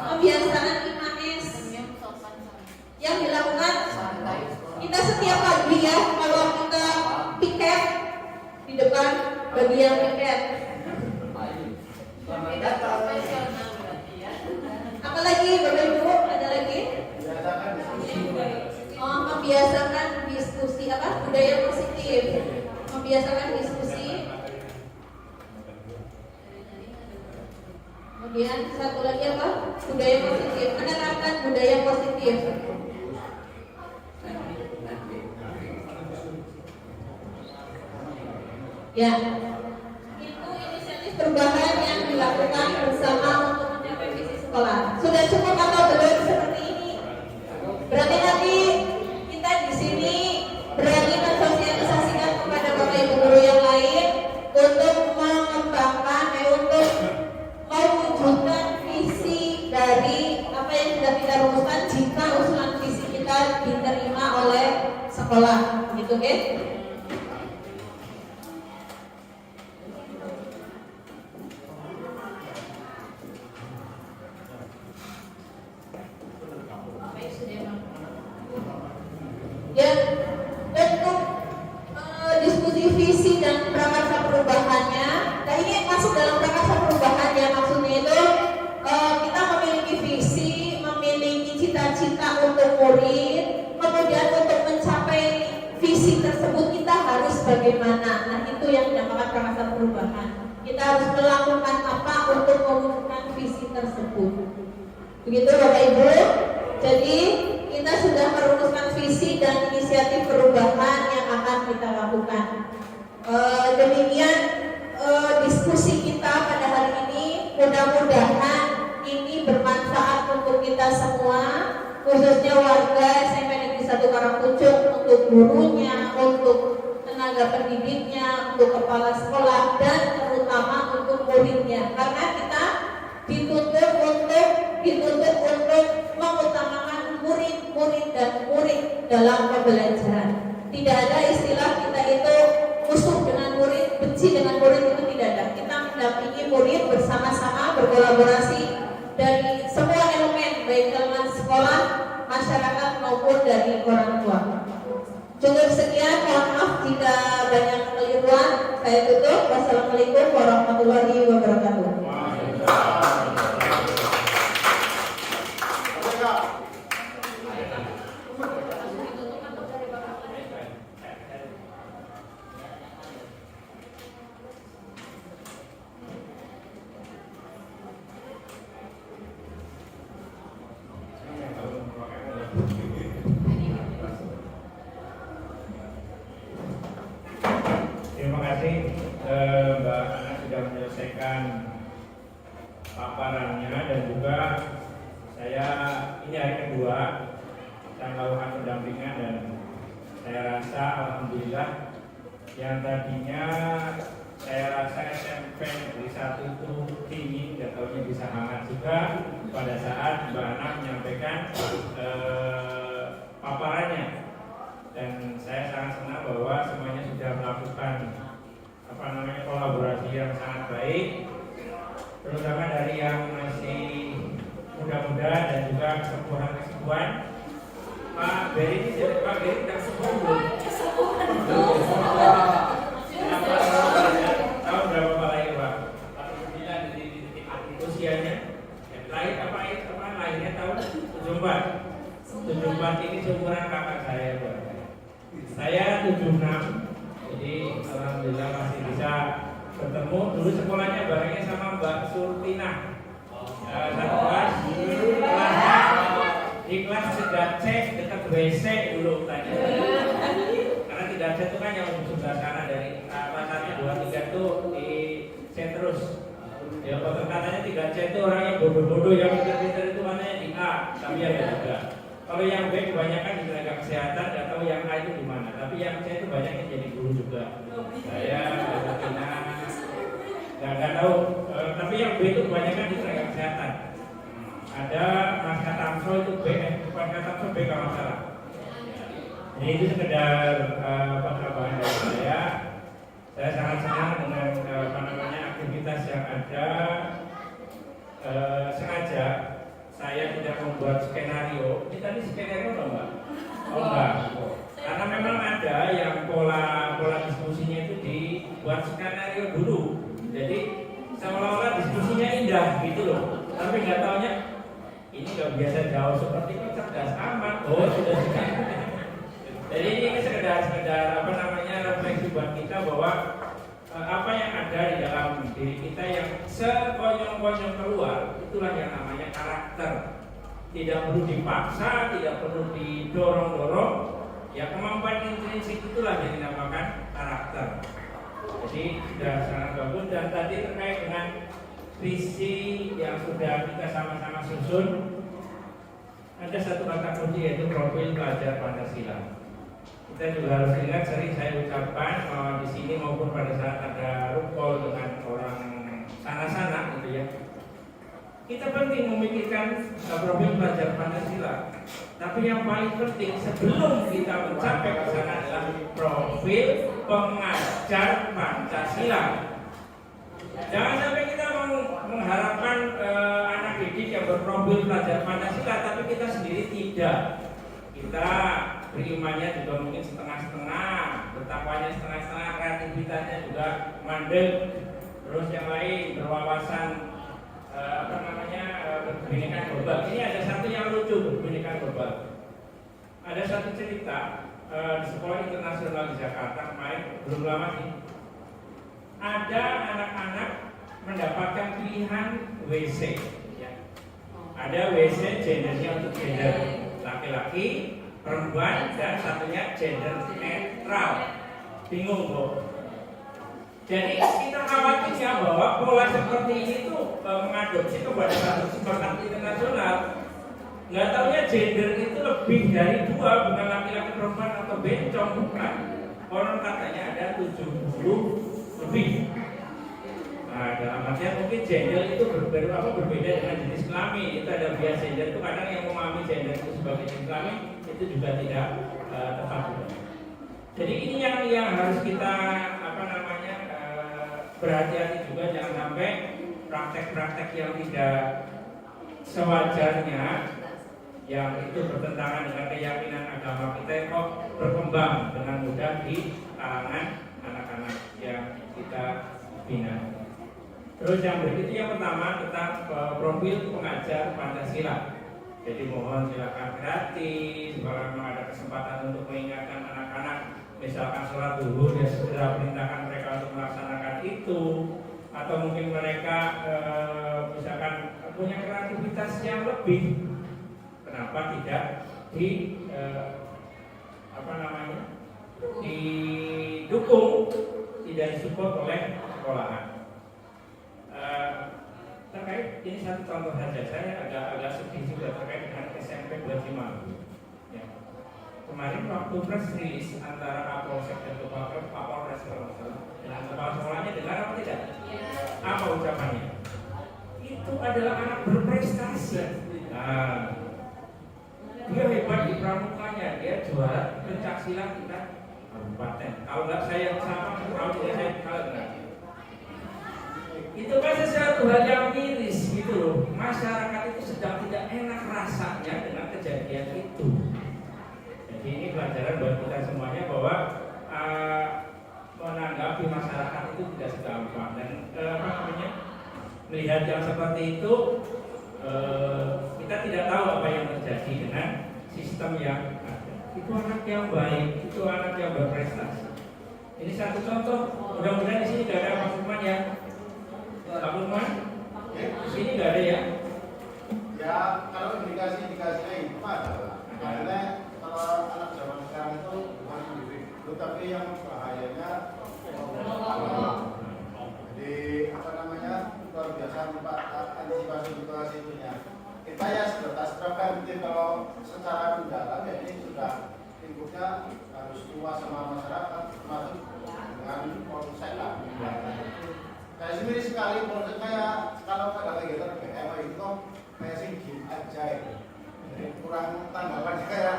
Speaker 6: Pembiasaan 5S yang dilakukan kita setiap pagi ya, kalau kita piket di depan bagi yang piket. Apalagi Bapak Ibu ada lagi? Membiasakan diskusi apa? Budaya positif. Membiasakan diskusi. Kemudian satu lagi apa? Budaya positif. Menerapkan budaya positif. Ya, itu inisiatif perubahan yang dilakukan bersama untuk mencapai visi sekolah. Sudah cukup atau belum seperti ini? Berarti nanti kita di sini berani mensosialisasikan kepada Bapak Ibu guru yang lain untuk mengembangkan, untuk mewujudkan visi sekolah, gitu kan? Dan untuk diskusi visi dan prakarsa perubahannya, nah ini masuk dalam prakarsa perubahan ya, maksudnya itu kita memiliki visi, memiliki cita-cita untuk murid, kemudian untuk mencapai visi tersebut kita harus bagaimana. Nah itu yang dinamakan prakarsa perubahan. Kita harus melakukan apa untuk mewujudkan visi tersebut. Begitu Bapak Ibu. Jadi kita sudah merumuskan visi dan inisiatif perubahan yang akan kita lakukan. Demikian diskusi kita pada hari ini. Mudah-mudahan ini bermanfaat untuk kita semua, khususnya warga SMP Negeri 1 Karangpucung, untuk gurunya, untuk tenaga pendidiknya, untuk kepala sekolah, dan terutama untuk muridnya. Karena kita dituntut untuk mengutamakan murid dan murid dalam pembelajaran. Tidak ada istilah kita itu musuh dengan murid, benci dengan murid, itu tidak ada. Kita mendampingi murid bersama-sama, berkolaborasi dari semua elemen, baik elemen sekolah, masyarakat maupun dari orang tua. Cukup sekian, mohon maaf jika banyak kekeliruan. Saya tutup. Wassalamualaikum warahmatullahi wabarakatuh.
Speaker 3: Terima kasih Mbak Ana sudah menyelesaikan paparannya, dan juga saya ini hari kedua saya melakukan pendampingan, dan saya rasa alhamdulillah yang tadinya saya rasa SMP Negeri 1 itu dingin, gak taunya bisa hangat juga pada saat Mbak Ana menyampaikan paparannya. Dan saya sangat senang bahwa semuanya sudah melakukan kolaborasi yang sangat baik, terutama dari yang masih muda-muda dan juga kesepuhan-kesepuhan. Pak Beri tidak sepuh belum? Tahu berapa Pak lahir Pak? 49 di usianya. Lahir lahirnya tahun 74. 74 ini seumuran kakak saya Pak. Saya 76, jadi alhamdulillah masih bisa bertemu. Dulu sekolahnya barengnya sama Mbak Surtina. Satu kelas, di kelas 3C dekat WC dulu tanya. Karena 3C itu kan yang sebelah sana, dari kelas 1, 2, 3 itu di C terus. Ya kalau katanya 3C itu orang yang bodoh-bodoh, yang pintar-pintar itu mana di A, tapi ya juga. Kalau yang B kebanyakan di tenaga kesehatan, nggak tahu yang A itu di mana. Tapi yang C itu banyak yang jadi guru juga. Saya nggak tahu. Tapi yang B itu kebanyakan di tenaga kesehatan. Ada Mas Katamso itu B, bukan Katamso B kalau salah. Jadi itu sekedar penambahan dari saya. Saya sangat senang dengan aktivitas yang ada. Sengaja saya tidak membuat skenario. Ini tadi skenario loh Mbak? Oh enggak. Karena memang ada yang pola diskusinya itu dibuat skenario dulu. Jadi seolah-olah diskusinya indah gitu loh. Tapi nggak taunya ini nggak biasa jauh seperti itu, cerdas amat. Oh sudah sekian. Jadi ini sekedar refleksi buat kita bahwa apa yang ada di dalam diri kita yang sekonyong-konyong keluar, itulah yang namanya karakter. Tidak perlu dipaksa, tidak perlu didorong-dorong. Ya kemampuan intrinsik itulah yang dinamakan karakter. Jadi sudah sangat bagus. Dan tadi terkait dengan visi yang sudah kita sama-sama susun, ada satu kata kunci yaitu profil pelajar Pancasila. Kita juga harus ingat, sering saya ucapkan di sini maupun pada saat ada rukol dengan orang sana-sana gitu ya. kita penting memikirkan profil pelajar Pancasila. Tapi yang paling penting sebelum kita mencapai ke sana adalah profil pengajar Pancasila. Jangan sampai kita mengharapkan anak didik yang berprofil pelajar Pancasila, tapi kita sendiri tidak. Kita berimannya juga mungkin setengah-setengah, bertakwanya setengah-setengah, kreativitasnya juga mandek. Terus yang lain berwawasan berkebinekaan global. Ini ada satu yang lucu, berkebinekaan global. Ada satu cerita di sekolah internasional di Jakarta kemarin, belum lama sih. Ada anak-anak mendapatkan pilihan WC. Ya. Ada WC gendernya untuk gender laki-laki, perempuan, dan satunya gender netral. Bingung kok. Jadi kita khawatirnya bahwa pola seperti ini tuh mengadopsi kepada satu sepakat internasional. Nggak taunya gender itu lebih dari dua, bukan laki-laki, perempuan atau bencong, bukan. Konon katanya ada 70 lebih. Nah, dalam artian mungkin gender itu berbeda dengan jenis kelamin. Itu ada bias gender itu kadang yang memahami gender itu sebagai jenis kelamin itu juga tidak tepat juga. Jadi ini yang harus kita berhati-hati juga, jangan sampai praktek-praktek yang tidak sewajarnya, yang itu bertentangan dengan keyakinan agama kita kok berkembang dengan mudah di kalangan anak-anak yang kita bina. Terus yang berikutnya yang pertama tentang profil pengajar Pancasila. Jadi mohon silakan gratis, kalau memang ada kesempatan untuk mengingatkan anak-anak, misalkan sholat zuhur, ya segera perintahkan mereka untuk melaksanakan itu. Atau mungkin mereka misalkan punya kreativitas yang lebih, kenapa tidak didukung, tidak disupport oleh sekolahan. Terkait ini satu contoh saja, saya agak sedih juga terkait dengan SMP 25. Ya. Kemarin waktu press release antara Kapolsek dan Kapolres dengan kepala sekolahnya, dengar apa tidak? Apa ucapannya? Itu adalah anak berprestasi. Nah, dia hebat di pramukanya, dia juara pencaksilat tingkat kabupaten. Kalau nggak saya sama, kalau tidak saya kalah. Itu kan sesuatu hal yang miris gitu loh. Masyarakat itu sedang tidak enak rasanya dengan kejadian itu. Jadi ini pelajaran buat kita semuanya bahwa menanggapi masyarakat itu tidak segampang, dan melihat yang seperti itu kita tidak tahu apa yang terjadi dengan sistem yang ada. Itu anak yang baik, itu anak yang berprestasi. Ini satu contoh. Mudah-mudahan di sini tidak ada Pak Firman ya. Pak Firman, di sini nggak ada ya?
Speaker 4: Ya, kalau indikasinya itu adalah karena kalau anak zaman sekarang itu bukan individu, tapi yang bahayanya jadi luar biasa antisipasi situasi itunya. Kita ya sebatas preventif, kalau secara mendalam ya ini sudah lingkupnya harus luas sama masyarakat, termasuk dengan polsek lah. Kayak sendiri sekali polsek kayak kalau ada kegiatan BM itu kayak singgih aja itu. Jadi kurang tanggapan kayak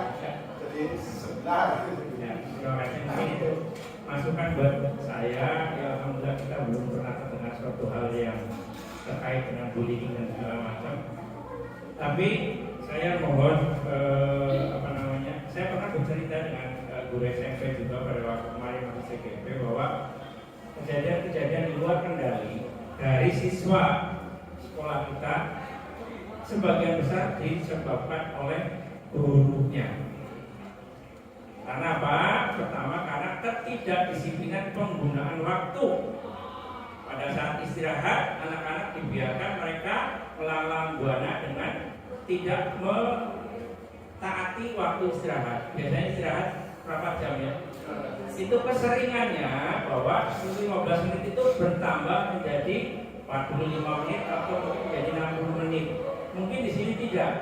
Speaker 4: jadi sebelah gitu.
Speaker 3: Ya, terima kasih. Mungkin itu masukan buat saya. Ya, alhamdulillah kita belum pernah terdengar suatu hal yang terkait dengan bullying dan segala macam. Tapi saya mohon saya pernah bercerita dengan guru SMP juga pada waktu kemarin masih CGP bahwa kejadian-kejadian di luar kendali dari siswa sekolah kita sebagian besar disebabkan oleh gurunya. Karena apa? Pertama, karena ketidakdisiplinan penggunaan waktu. Pada saat istirahat, anak-anak dibiarkan mereka melalang buana dengan tidak mentaati waktu istirahat. Biasanya istirahat berapa jam ya? Itu keseringannya bahwa 15 menit itu bertambah menjadi 45 menit atau mungkin menjadi 60 menit. Mungkin di sini tidak,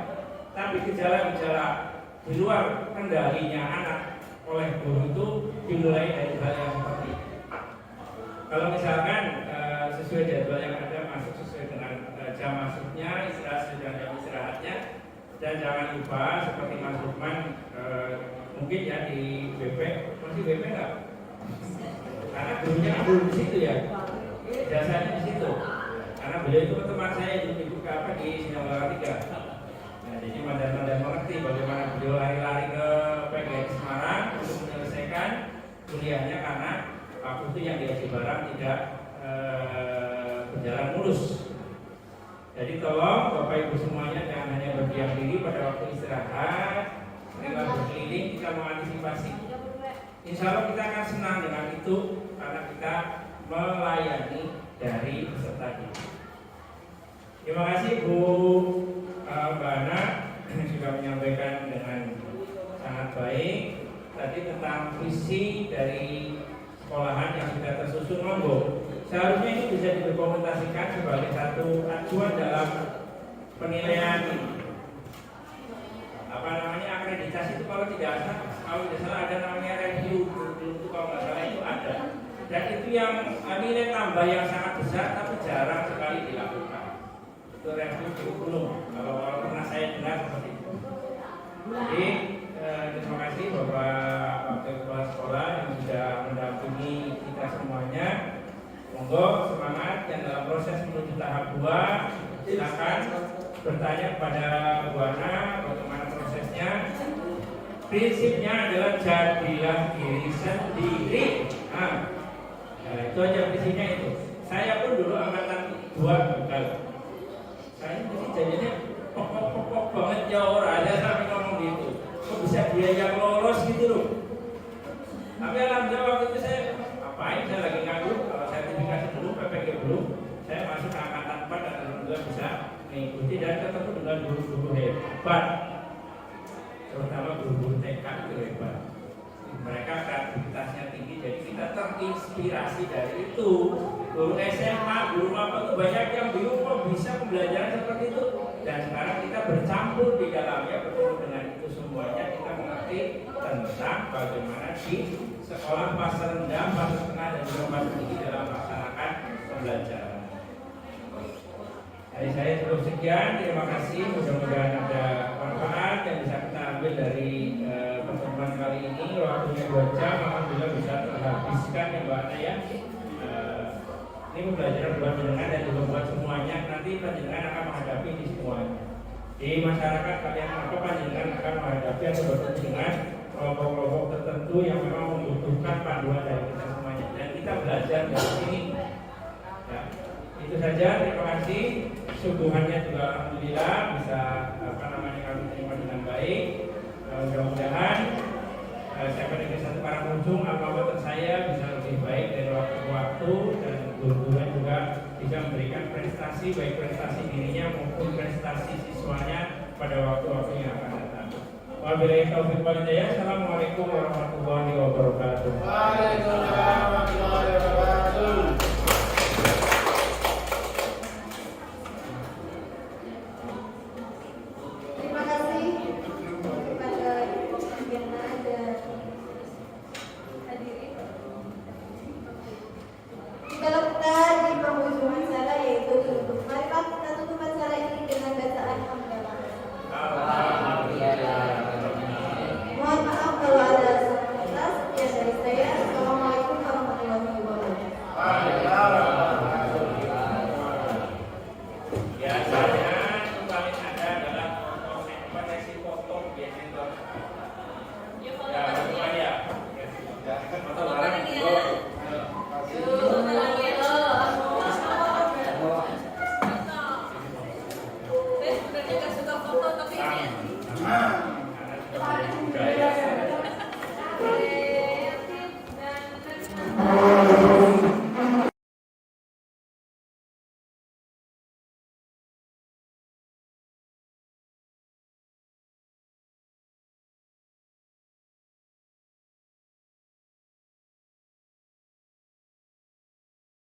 Speaker 3: tapi gejala-gejala di luar kendalinya anak oleh guru itu dimulai dari hal yang seperti itu. Kalau misalkan sesuai jadwal yang ada, masuk sesuai dengan jam jam masuknya, istirahat sudah jam istirahatnya. Dan jangan lupa seperti Mas Lukman, mungkin ya di BP, masih BP nggak? Karena gurunya dulu di situ ya, jasanya di situ. Karena beliau itu teman saya di Sinambara 3. Nah, jadi mandan mengerti bagaimana beliau lari-lari ke PGRI Semarang untuk menyelesaikan kuliahnya karena waktu itu yang di Aji Barang tidak berjalan mulus. Jadi tolong Bapak Ibu semuanya jangan hanya berdiam diri pada waktu istirahat, kita berkeliling, kita mengantisipasi. Insya Allah kita akan senang dengan itu karena kita melayani dari peserta didik. Terima kasih Bu Mbak Ana sudah menyampaikan dengan sangat baik tadi tentang visi dari sekolahan yang sudah tersusun monggo. Seharusnya ini bisa didokumentasikan sebagai satu acuan dalam penilaian akreditasi itu kalau tidak salah ada namanya review itu kalau nggak salah itu ada. Dan itu yang nilai tambah yang sangat besar tapi jarang sekali dilakukan. Itu review kurikulum kalau pernah saya dengar seperti itu. Jadi terima kasih Bapak Wakil Kepala Sekolah yang sudah mendampingi kita semuanya. Monggo semangat dan dalam proses menuju tahap 2 silakan bertanya kepada Bu Ana bagaimana prosesnya. Prinsipnya adalah jadilah diri sendiri. Nah, itu aja prinsipnya itu. Saya pun dulu angkatan 2 gagal. Saya jadi jadinya pokok banget ya orang ada sampai ngomong gitu. Kok bisa dia yang lolos gitu loh. Tapi alhamdulillah waktu itu saya apain, saya lagi nganggur, kalau sertifikasi dulu, PPG dulu, saya masuk ke angkatan 4 dan alhamdulillah bisa mengikuti dan ketemu dengan guru-guru hebat, terutama guru-guru TK itu hebat. Mereka kreativitasnya tinggi, jadi kita terinspirasi dari itu. Guru SMA, guru apa itu banyak yang bingung kok bisa pembelajaran seperti itu. Dan sekarang kita bercampur di dalamnya, bertemu dengan itu semuanya, kita mengerti tentang bagaimana di sekolah fase rendah, fase tengah dan juga fase tinggi dalam melaksanakan pembelajaran. Dari saya cukup sekian, terima kasih. Mudah-mudahan ada manfaat yang bisa kita ambil dari pertemuan kali ini. Waktunya 2 jam, alhamdulillah bisa terhabiskan ya Mbak Ana ya. Ini pembelajaran buat jenengan dan juga buat semuanya. Nanti panjenengan akan menghadapi ini semuanya. Di masyarakat kalian apa panjenengan akan menghadapi atau bertemu dengan kelompok-kelompok tertentu yang memang membutuhkan panduan dari kita semuanya. Dan kita belajar dari sini. Ya, itu saja. Terima kasih. Subuhannya juga alhamdulillah bisa kami terima dengan baik. Mudah-mudahan SMA Negeri 1 Parangujung alma saya bisa lebih baik dari waktu ke waktu dan guru-gurunya juga bisa memberikan prestasi baik prestasi dirinya maupun prestasi siswanya pada waktu-waktu yang akan datang. Wabillahi taufiq wal hidayah. Assalamualaikum warahmatullahi wabarakatuh.
Speaker 4: Waalaikumsalam warahmatullahi wabarakatuh.
Speaker 1: Terima kasih kepada Diana dan hadirin. Kalau kita di penghujung acara yaitu tutup. Mari Pak kita tutup acara ini dengan bacaan hamdalah. Mohon maaf kalau ada salah kata. Sekian dari saya. Assalamualaikum warahmatullahi wabarakatuh.
Speaker 3: Biasanya yang paling ada adalah koneksi foto biasanya. Ya, bagaimana ya? Foto bareng.
Speaker 5: Saya sebenarnya nggak suka foto tapi
Speaker 3: Karena